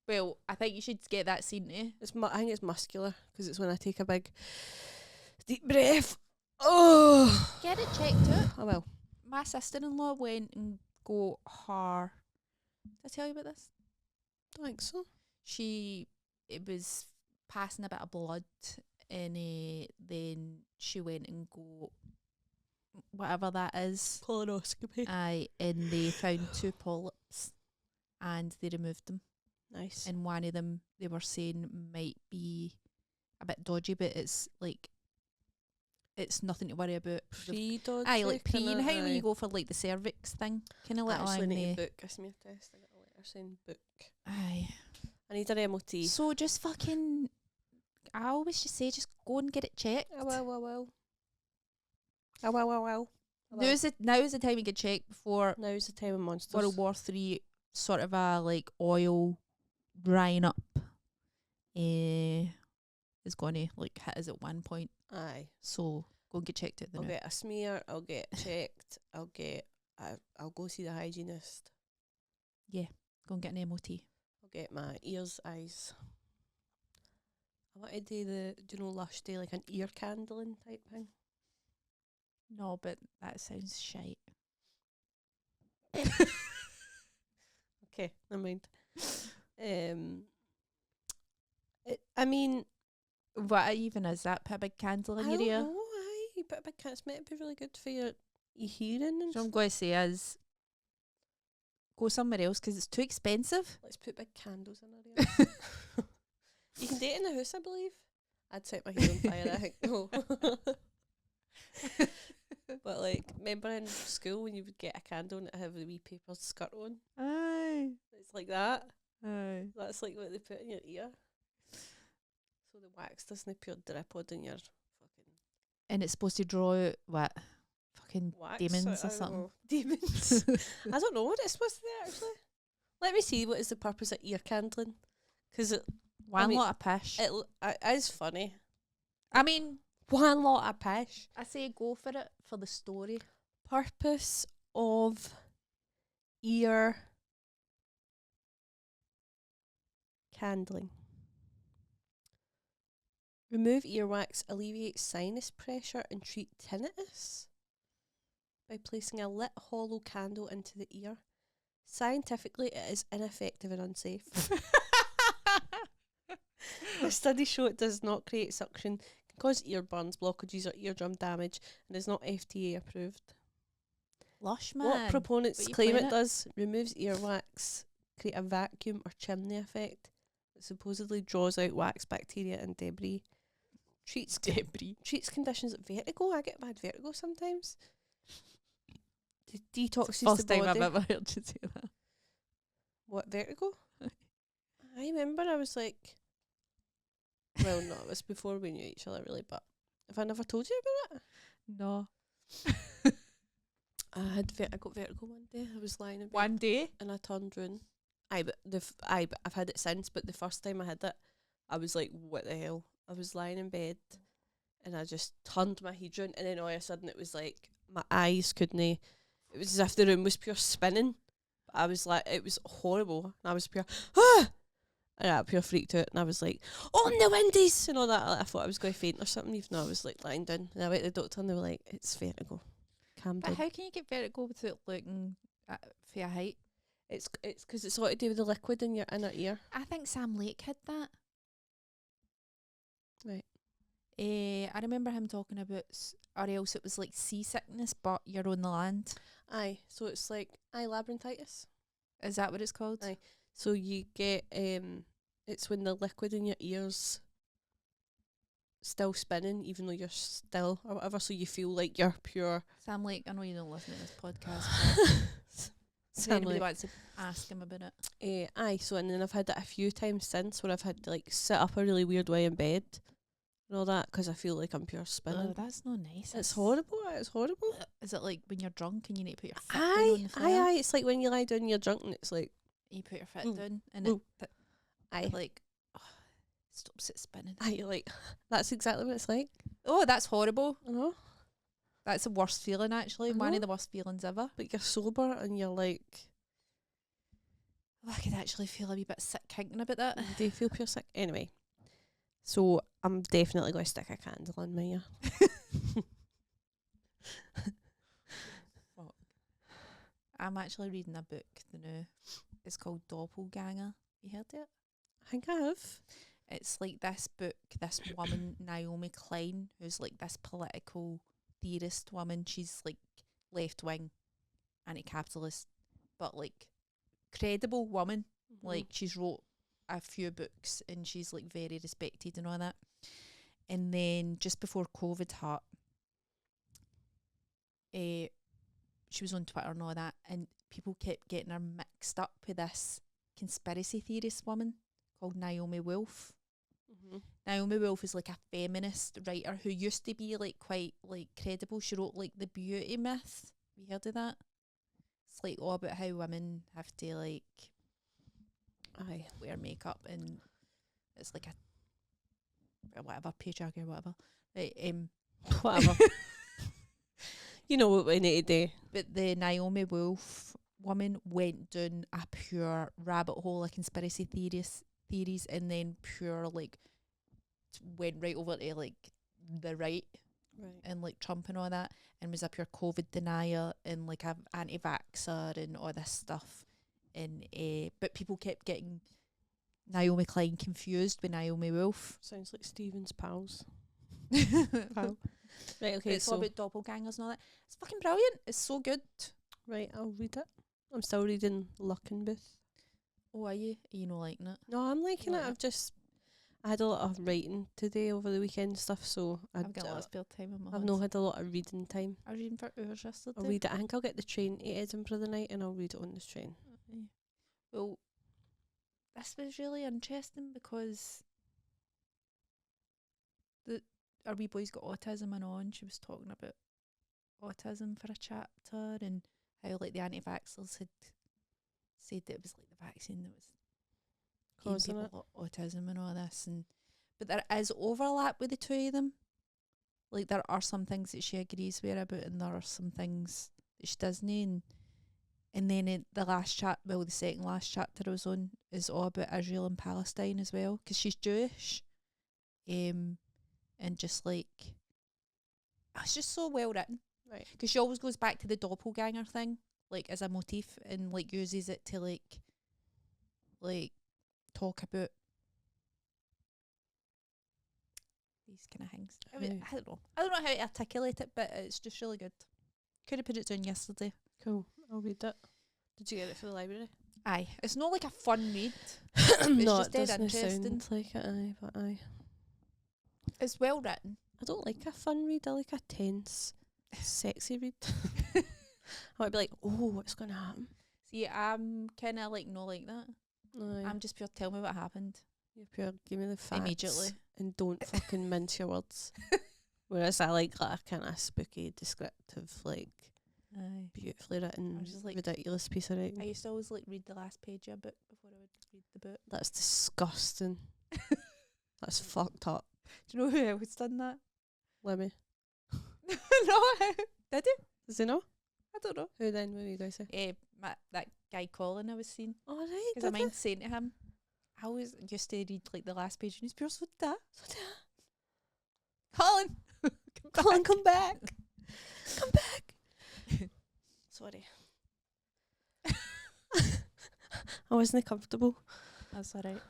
Well, I think you should get that seen to. I think it's muscular because it's when I take a big deep breath. Oh, Get it checked out. I will. My sister-in-law went and got her. Did I tell you about this? Don't think so. It was passing a bit of blood, and then she went and got whatever that is. Colonoscopy. Aye, and they found 2 polyps, and they removed them. Nice. And one of them they were saying might be a bit dodgy, but it's like it's nothing to worry about. Pre-dodgy. Aye, like pre. kinda, You know how when aye. you go for like the cervix thing, kind of I little actually need on to the. book a smear test. I got a letter saying book. Aye. I need an MOT. So just fucking. I always just say, just go and get it checked. I will. I will. Now is the time you get checked before Now's the time of monsters. World War III, sort of a like oil drying up. Is going to like hit us at one point. Aye. So go and get checked out. I'll get a smear. I'll get checked. I'll go see the hygienist. Go and get an MOT. I'll get my ears, eyes. I want to do Lush do like an ear candling type thing. No, but that sounds shite. Okay, never mind. I mean, What even is that? Put a big candle in I your don't ear? know. Aye, but it's meant to be really good for your hearing and So I'm stuff. going to say is go somewhere else because it's too expensive. Let's put big candles in our ears. You can do it in the house, I believe. I'd set my hair on fire, I think. No. But like, remember in school when you would get a candle and it have the wee paper skirt on? Aye. It's like that. Aye. That's like what they put in your ear. So the wax doesn't pure drip on in your fucking. And it's supposed to draw out what? fucking Wax demons or I don't something. know. Demons. I don't know what it's supposed to do actually. Let me see what is the purpose of ear candling. Because One lot of pish. it is funny. I mean, One lot of pish. I say go for it for the story. Purpose of ear candling. Remove earwax, alleviate sinus pressure and treat tinnitus by placing a lit hollow candle into the ear. Scientifically, it is ineffective and unsafe. The studies show it does not create suction, can cause ear burns, blockages or eardrum damage, and is not FDA approved. Lush, man. What proponents But you claim playing it does, removes earwax, create a vacuum or chimney effect that supposedly draws out wax, bacteria and debris. Treats conditions like vertigo. I get bad vertigo sometimes. Detoxes First the time body. I've ever heard you say that. What, vertigo? I remember I was like, well, no, it was before we knew each other really, but have I never told you about it? No. I got vertigo one day. I was lying in bed One day? and I turned round. But I've had it since, but the first time I had it, I was like, what the hell? I was lying in bed and I just turned my head round and then all of a sudden it was like my eyes couldn't. It was as if the room was pure spinning. I was like, it was horrible. And I was pure, and I pure freaked out. And I was like, on the windies and all that. I thought I was going to faint or something, even though I was like lying down. And I went to the doctor and they were like, it's vertigo. Calm But down. how can you get vertigo without looking for your height? It's because it's all to do with the liquid in your inner ear. I think Sam Lake had that. Right. I remember him talking about, or else it was like seasickness, but you're on the land. Aye, so it's like labyrinthitis. Is that what it's called? Aye. So you get it's when the liquid in your ears still spinning, even though you're still or whatever. So you feel like you're pure. Sam Lake, I know you don't listen to this podcast. If Sam anybody Lake. wants to ask him about it. Aye. So and then I've had it a few times since where I've had to like sit up a really weird way in bed and all that because I feel like I'm pure spinning. Oh, that's not nice. It's horrible. It's horrible. Is it like when you're drunk and you need to put your foot down on the floor? Aye. It's like when you lie down, and you're drunk, and it's like You put your foot Ooh. down and Ooh. it like stops it spinning. aye. You're like that's exactly what it's like. Oh, that's horrible. I know. That's the worst feeling, actually. I One know. of the worst feelings ever. But you're sober and you're like, Oh, I could actually feel a wee bit sick thinking about that. do you feel pure sick? Anyway, so I'm definitely going to stick a candle in my ear. I'm actually reading a book, the new. It's called Doppelganger. You heard it? I think I have. It's like this book, this woman, Naomi Klein, who's like this political theorist woman. She's like left wing, anti-capitalist, but like credible woman. Like she's wrote a few books and she's like very respected and all that. And then just before COVID hit, she was on Twitter and all that, and people kept getting her mixed up with this conspiracy theorist woman called Naomi Wolf. Naomi Wolf is like a feminist writer who used to be like quite like credible. She wrote like The Beauty Myth. Have you heard of that? It's like all about how women have to like wear makeup, and it's like a whatever patriarchy or whatever. Whatever. You know what we need to do. But the Naomi Wolf woman went down a pure rabbit hole of conspiracy theories, and then pure like went right over to like the right and like Trump and all that, and was a pure COVID denier and like an anti-vaxxer and all this stuff. And but people kept getting Naomi Klein confused with Naomi Wolf. Sounds like Stephen's pals. Pal. Right, okay, It's all so about doppelgangers and all that. It's fucking brilliant. It's so good. right, I'll read it. I'm still reading Luckenbooth. Oh, are you? Are you not liking it? No, I'm liking Like it. it? I had a lot of writing today over the weekend and stuff, so I've got a lot of spare time in my I've hands. not had a lot of reading time. I was reading for hours yesterday. I'll read it. I think I'll get the train to Edinburgh the night and I'll read it on the train. Well, this was really interesting because our wee boy's got autism and all, and she was talking about autism for a chapter, and how like the anti-vaxxers had said that it was like the vaccine that was causing giving it. people autism and all this, but there is overlap with the two of them. Like there are some things that she agrees with her about, and there are some things that she doesn't. And then in the the second last chapter I was on is all about Israel and Palestine as well, because she's Jewish, and just like it's just so well written, Right. because she always goes back to the doppelganger thing, like as a motif, and like uses it to like talk about these kind of things. I mean, I don't know how to articulate it, but it's just really good. Could have put it down yesterday. Cool. I'll read it. Did you get it for the library? Aye. It's not like a fun read. No, just it dead doesn't interesting. sound like it, aye, but aye. It's well written. I don't like a fun read, I like a tense, sexy read. I might be like, oh, what's going to happen? See, I'm kind of like not like that. Aye. I'm just pure tell me what happened. You're pure, give me the facts. Immediately. And don't fucking mince your words. Whereas I like a kind of spooky, descriptive, like, Aye. beautifully written, just like, ridiculous piece of writing. I used to always like read the last page of a book before I would read the book. That's disgusting. That's fucked up. Do you know who else done that? Lemmy. No, did he? Does he know? I don't know. Who then? What were you guys say? That guy Colin I was seeing. Oh, right. Because I mind saying to him, I always used to read like the last page and he's pure, so that. Colin! Colin, come back. Come back. Sorry. I wasn't comfortable. That's alright.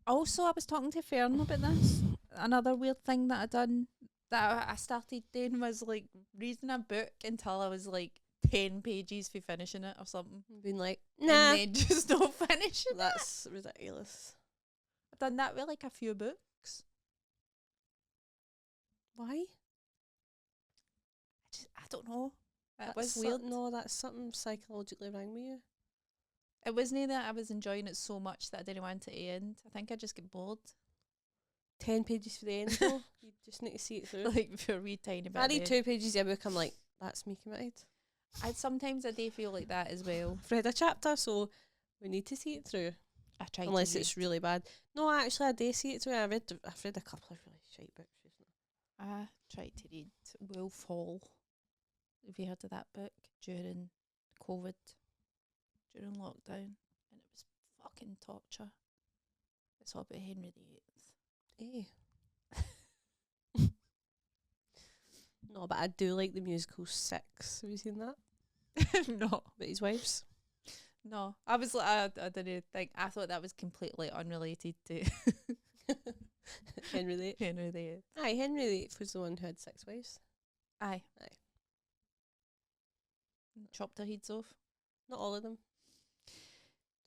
Also, I was talking to Fern about this. Another weird thing that I done, that I started doing, was like reading a book until I was like 10 pages for finishing it or something. Being like, nah. And then just not finishing That's ridiculous. I've done that with like a few books. Why? I don't know. It That's was weird. No, that's something psychologically wrong with you. It wasn't that I was enjoying it so much that I didn't want it to end. I think I just get bored. 10 pages for the end, though. You just need to see it through. Like for a wee tiny bit. I read 2 pages of a book, I'm like, that's me committed. Sometimes I do feel like that as well. I've read a chapter, so we need to see it through. I try Unless to it's really bad. No, actually, I do see it through. I've read a couple of really shite books recently. I tried to read Wolf Hall. Have you heard of that book? During COVID, during lockdown, and it was fucking torture. It's all about Henry VIII. No, but I do like the musical Six. Have you seen that? No. But his wives. No. I was like, I didn't think, I thought that was completely unrelated to Henry VIII. Henry VIII. Aye, Henry VIII was the one who had 6 wives. Aye. Aye. Chopped their heads off. Not all of them.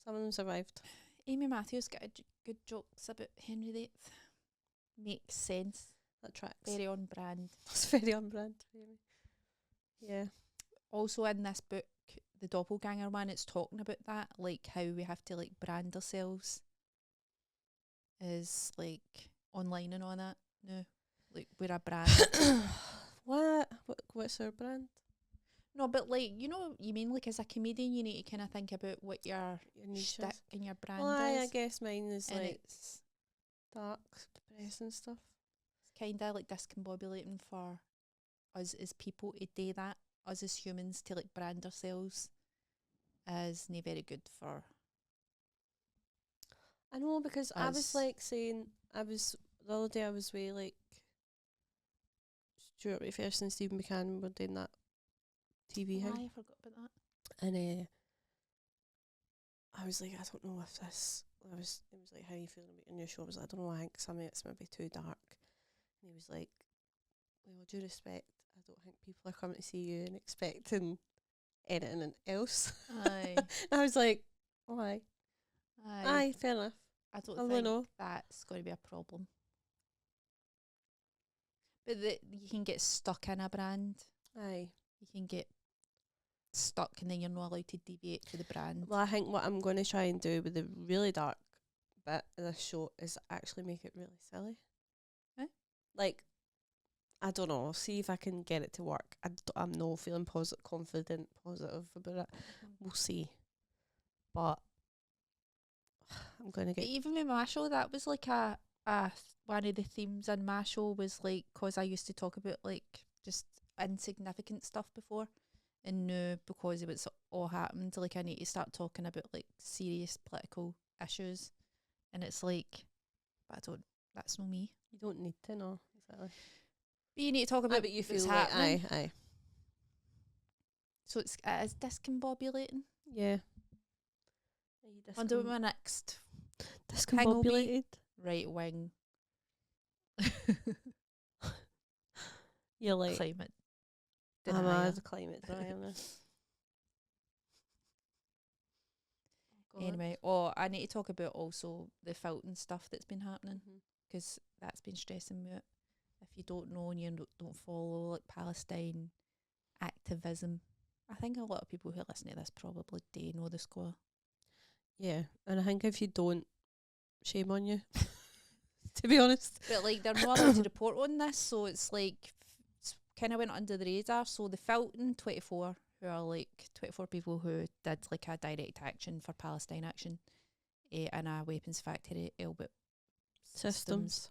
Some of them survived. Amy Matthews got good jokes about Henry VIII. Makes sense. That tracks. Very on brand. That's very on brand. Yeah. Also in this book, the doppelganger one, it's talking about that, like how we have to like brand ourselves as like online and all that. No, like we're a brand. What's our brand? No, but like, you know, you mean like as a comedian, you need to kind of think about what your niche shtick is. and your brand Well, is. I guess mine is and like it's dark, depressing stuff. kind of like discombobulating for us as people to do that, us as humans to like brand ourselves as not very good for. I know, because I was us. like saying, the other day I was with like Stuart Whitfirst and Stephen Buchanan were doing that TV Oh, thing. I forgot about that. And I was like, I don't know if this. It was like, how are you feeling about your new show? I was like, I don't know. I think some of it's maybe too dark. And he was like, with all due respect, I don't think people are coming to see you and expecting anything else. Aye. And I was like, oh, aye, fair enough. I don't I think know. that's going to be a problem. But you can get stuck in a brand. Aye. You can get stuck and then you're not allowed to deviate to the brand. Well, I think what I'm going to try and do with the really dark bit of this show is actually make it really silly. Eh? Like, I don't know. See if I can get it to work. I'm not feeling confident, positive about it. We'll see. But I'm going to get... Even with my show, that was like a one of the themes in my show was like, because I used to talk about like just insignificant stuff before, and now because it was all happened, like I need to start talking about like serious political issues, and it's like, but I don't. That's not me. You don't need to know. Exactly. But you need to talk about but you what's feel like, happening. aye. So it is discombobulating. Yeah. I wonder what my next discombobulated. Right wing. You're like Climate I'm denier. a climate denier. Anyway, I need to talk about also the Fulton stuff that's been happening, because that's been stressing me out. If you don't know and you don't follow like Palestine activism, I think a lot of people who listen to this probably do know the score. Yeah, and I think if you don't, shame on you. To be honest. But like they're not allowed to report on this, so it's like kind of went under the radar. So the Fulton 24, who are like 24 people who did like a direct action for Palestine action in a weapons factory, Elbit Systems.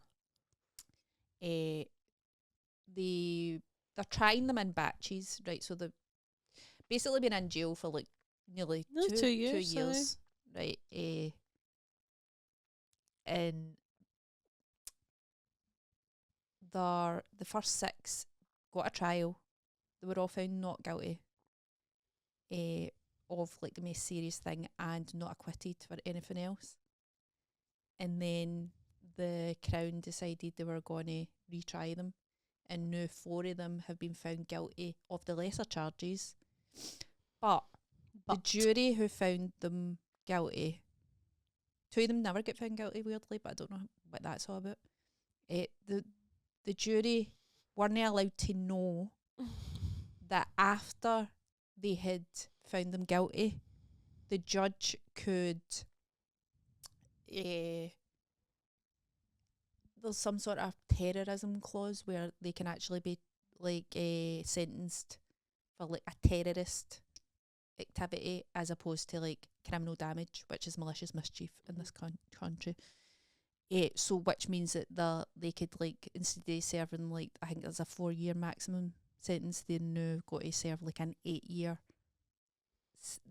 They're trying them in batches, right? So they've basically been in jail for like nearly 2 years, right? And the first 6 got a trial. They were all found not guilty of like the most serious thing and not acquitted for anything else. And then the Crown decided they were going to retry them, and now 4 of them have been found guilty of the lesser charges. But the jury who found them guilty, 2 of them never get found guilty, weirdly, but I don't know what that's all about. The jury weren't allowed to know that after they had found them guilty, the judge could... there's some sort of terrorism clause where they can actually be like sentenced for like a terrorist activity as opposed to like criminal damage, which is malicious mischief in this country. So which means that they could like, instead of serving like, I think there's a 4-year maximum sentence, they now got to serve like an 8-year.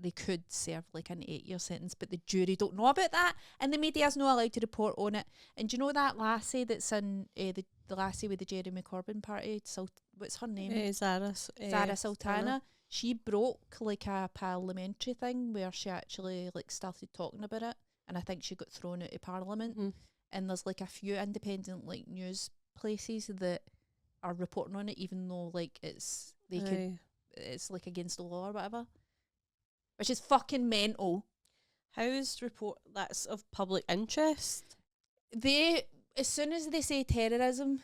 They could serve like an 8-year sentence, but the jury don't know about that, and the media's not allowed to report on it. And do you know that lassie that's in the lassie with the Jeremy Corbyn party? What's her name? Zara Sultana. She broke like a parliamentary thing where she actually like started talking about it, and I think she got thrown out of Parliament. And there's like a few independent like news places that are reporting on it, even though like it's like against the law or whatever, which is fucking mental. How is report that's of public interest? As soon as they say terrorism,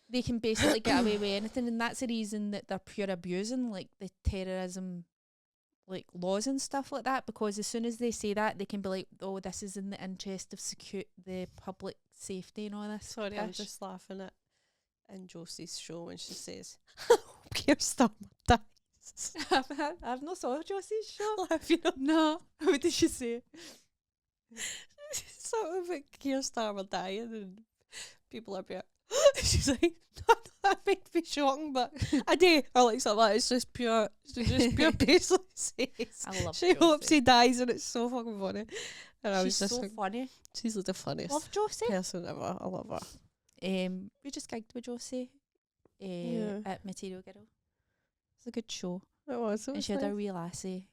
they can basically get away with anything, and that's the reason that they're pure abusing like the terrorism like laws and stuff like that, because as soon as they say that, they can be like, oh, this is in the interest of the public safety and all this. Sorry, pish. I'm just laughing at in Josie's show when she says, I hope Keir Starmer dies. I've not saw Josie's show. Have you not? No. What did she say? Something about Keir Starmer dying, and people are like, she's like, that might be shocking, but I do. Or like something like that. It's just pure baseless says. I love She Josie. hopes he dies, and it's so fucking funny. And I was She's just so like, funny. she's like the funniest Love Josie. person ever. I love her. We just gigged with Josie at Material Girl. It's a good show. It was. And she had a wee lassie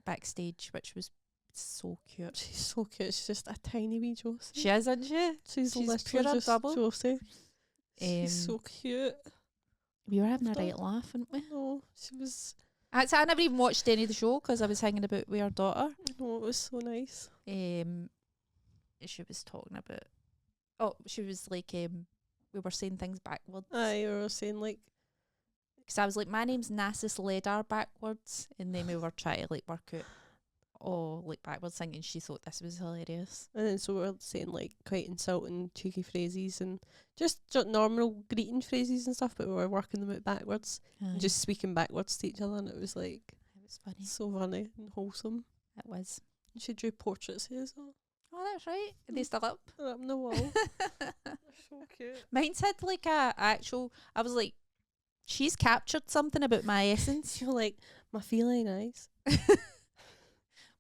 backstage, which was so cute. She's so cute. She's just a tiny wee Josie. She is, isn't she? She's pure literally just double. Josie. She's so cute. We were having a right laugh, weren't we? No, she was. I never even watched any of the show because I was hanging about with our daughter. No, it was so nice. She was talking about... Oh, she was like... we were saying things backwards. Aye, we were saying like... Because I was like, my name's Nassus Ledar backwards. And then we were trying to like work out all like backwards singing. She thought this was hilarious. And then so we're saying like quite insulting, cheeky phrases and just normal greeting phrases and stuff, but we were working them out backwards and just speaking backwards to each other, and it was like it was funny. So funny and wholesome. It was. And she drew portraits here as well. Oh, that's right. Are they still up? They're up on the wall. They're so cute. Mine's had like a actual. I was like, she's captured something about my essence. You're like my feline eyes.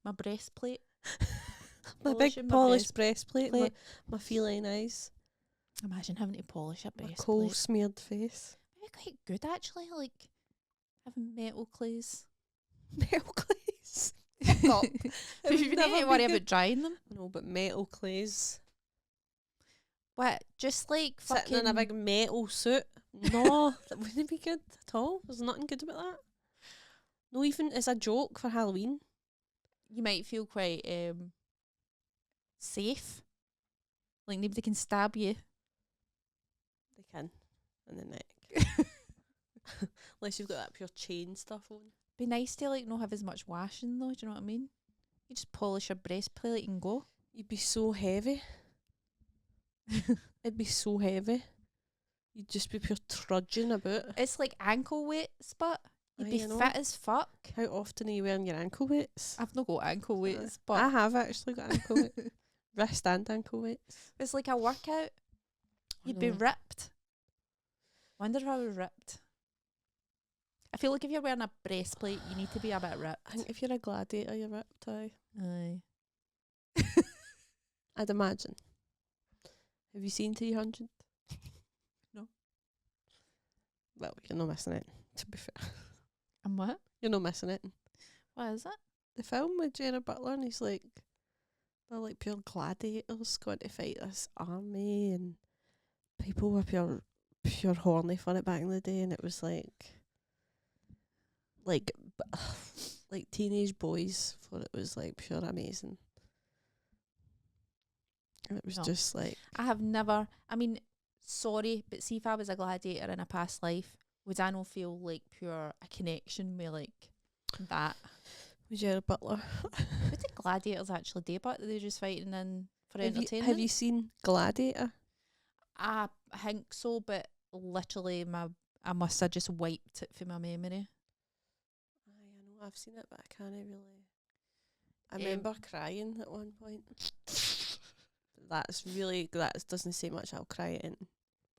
My breastplate. My big polished breastplate. My feline eyes. Imagine having to polish a breastplate. My coal smeared face. Maybe quite good actually, like having metal clays. Metal clays? But you need to worry about drying them. No, but metal clays. What? Just like sitting fucking in a big metal suit? No, that wouldn't be good at all. There's nothing good about that. No, even as a joke for Halloween. You might feel quite safe. Like nobody can stab you. They can. In the neck. Unless you've got that pure chain stuff on. Be nice to like not have as much washing though, do you know what I mean? You just polish your breastplate and go. You'd be so heavy. It'd be so heavy. You'd just be pure trudging about. It's like ankle weights, but you'd be fit as fuck. How often are you wearing your ankle weights? I've not got ankle weights, but I have actually got ankle weights. Wrist and ankle weights. It's like a workout. You'd be ripped. Wonder if I was ripped. I feel like if you're wearing a breastplate, you need to be a bit ripped. I think if you're a gladiator, you're ripped. Aye. I'd imagine. Have you seen 300? No. Well, you're not missing it, to be fair. And what? You're not missing it. What is it? The film with Gerard Butler, and he's like, they're like pure gladiators going to fight this army, and people were pure horny for it back in the day, and it was like teenage boys thought it was like pure amazing. And it was just like, I have never, I mean, sorry, but see if I was a gladiator in a past life, would I not feel like pure a connection with like that? With Gerard Butler. What did gladiators actually do about it? They're just fighting in for entertainment? Have you seen Gladiator? I think so, but literally I must have just wiped it from my memory. I know I've seen it, but I can't really. I remember crying at one point. That doesn't say much. I'll cry it in.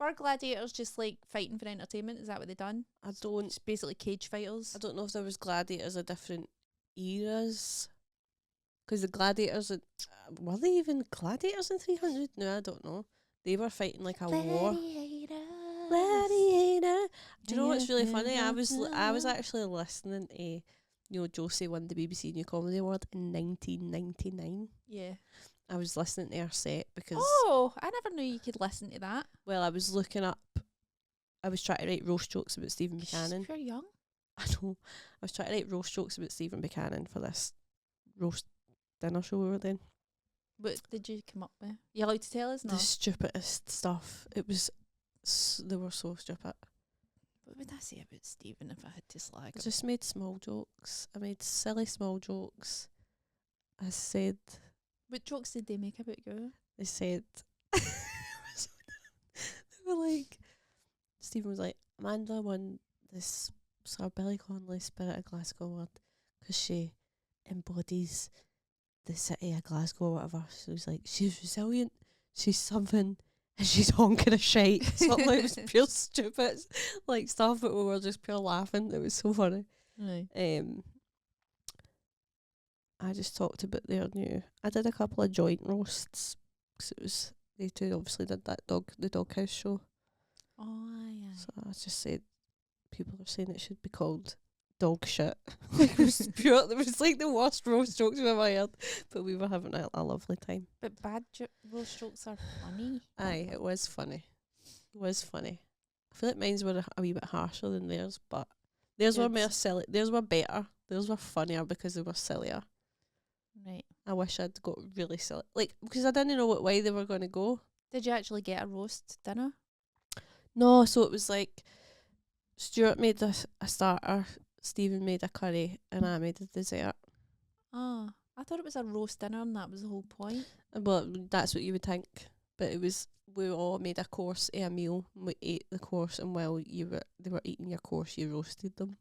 Were gladiators just like fighting for entertainment? Is that what they done? I don't. It's basically cage fighters. I don't know if there was gladiators of different eras. Because the gladiators, were they even gladiators in 300? No, I don't know. They were fighting like a war. Gladiator. Do you know what's really funny? I was actually listening to, Josie won the BBC New Comedy Award in 1999. Yeah. I was listening to her set because... Oh, I never knew you could listen to that. Well, I was looking up... I was trying to write roast jokes about Stephen Buchanan. You're young. I know. I was trying to write roast jokes about Stephen Buchanan for this roast dinner show we were doing. What did you come up with? You allowed to tell us? No. The stupidest stuff. It was... they were so stupid. What would I say about Stephen if I had to slag him? I just made small jokes. I made silly small jokes. I said... What jokes did they make about you? They said... they were like... Stephen was like, Amanda won this Sir Billy Connolly Spirit of Glasgow award because she embodies the city of Glasgow or whatever. So it was like, she's resilient, she's something, and she's honking a shite. Something like, it was pure stupid like stuff, but we were just pure laughing. It was so funny. Right. I just talked about their new... I did a couple of joint roasts because it was... They two obviously did the Doghouse show. Oh, yeah. So I just said, people are saying it should be called dog shit. Like, it was pure... It was like the worst roast jokes we've ever heard. But we were having a lovely time. But bad roast jokes are funny. Aye, it was funny. It was funny. I feel like mine's were a wee bit harsher than theirs, but theirs were more silly. Theirs were better. Theirs were funnier because they were sillier. Right. I wish I'd got really silly. Like, because I didn't know what way they were going to go. Did you actually get a roast dinner? No, so it was like Stuart made a starter, Stephen made a curry, and I made a dessert. Oh, I thought it was a roast dinner and that was the whole point. Well, that's what you would think. But it was, we all made a course, a meal, and we ate the course, and while they were eating your course, you roasted them.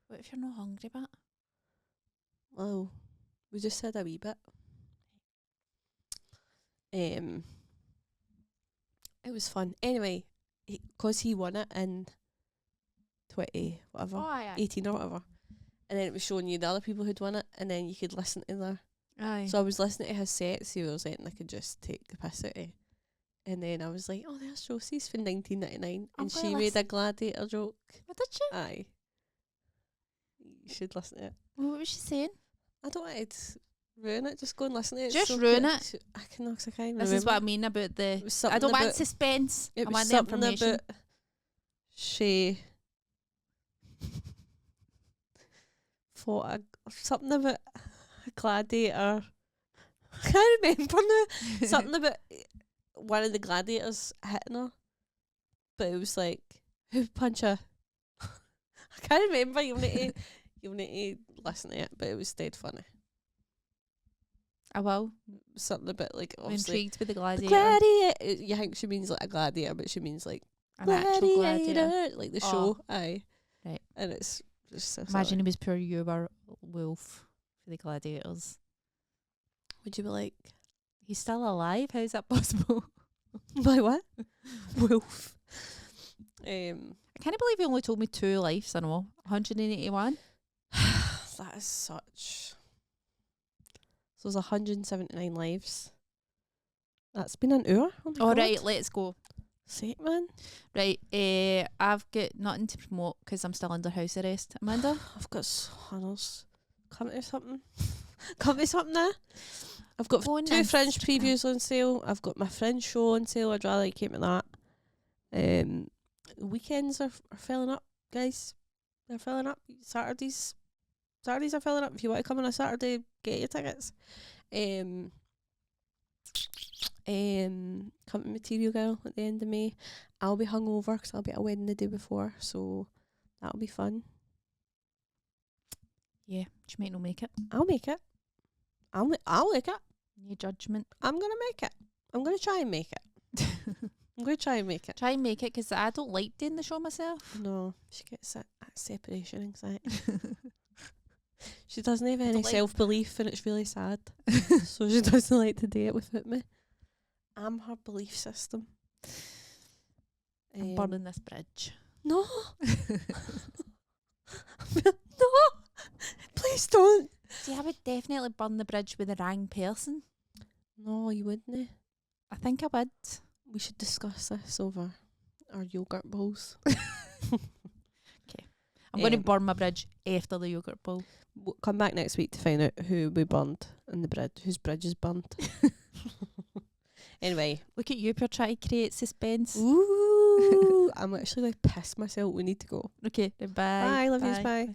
What if you're not hungry, but? Well, we just said a wee bit. It was fun. Anyway, because he won it in 18 or whatever. And then it was showing you the other people who'd won it, and then you could listen to their... Aye. So I was listening to his sets, he was like, and I could just take the piss out of. And then I was like, oh, there's Josie's from 1999. And she made a gladiator joke. What did she? Aye. You should listen to it. What was she saying? I don't want to ruin it. Just go and listen to it. Just so ruin cute. it. I can't remember. This is what I mean about the... I don't want suspense. I want the information. About she fought something about a gladiator. I can't remember now. Something about one of the gladiators hitting her. But it was like, who punch her? I can't remember. You'll need to listen to it, but it was dead funny. I will. Something about like, I'm intrigued with the gladiator. Gladiator. You think she means like a gladiator, but she means like an actual gladiator. Like the show. Aye. Right. And it's just so imagine silly. he was poor Uber Wolf for the gladiators. Would you be like, he's still alive? How is that possible? By what? Wolf. I can't believe he only told me 2 lives. I know. 181. That is such. So there's 179 lives. That's been an hour. Oh All right, let's go. Say it, man. Right, I've got nothing to promote because I'm still under house arrest. Amanda? I've got hunters. Come to something. Come to something now. I've got 2 Fringe previews on sale. I've got my Fringe show on sale. I'd rather you came to that. Weekends are filling up, guys. They're filling up. Saturdays are filling up. If you want to come on a Saturday, get your tickets. Come to Material Girl at the end of May. I'll be hungover because I'll be at a wedding the day before, so that'll be fun. Yeah, she might not make it. I'll make it. I'll make it. No judgment. I'm gonna make it. I'm gonna try and make it. I'm gonna try and make it. Try and make it because I don't like doing the show myself. No, she gets separation anxiety. She doesn't have any self-belief and it's really sad. So she doesn't like to do it without me. I'm her belief system. I'm burning this bridge. No. No. Please don't. See, I would definitely burn the bridge with the wrong person. No, you wouldn't. I think I would. We should discuss this over our yogurt bowls. Okay. I'm going to burn my bridge after the yogurt bowl. We'll come back next week to find out who we burned in the bridge, whose bridge is burnt. Anyway. Look at you, you're trying to create suspense. Ooh. I'm actually going to piss myself. We need to go. Okay, bye. Bye, love yous, bye.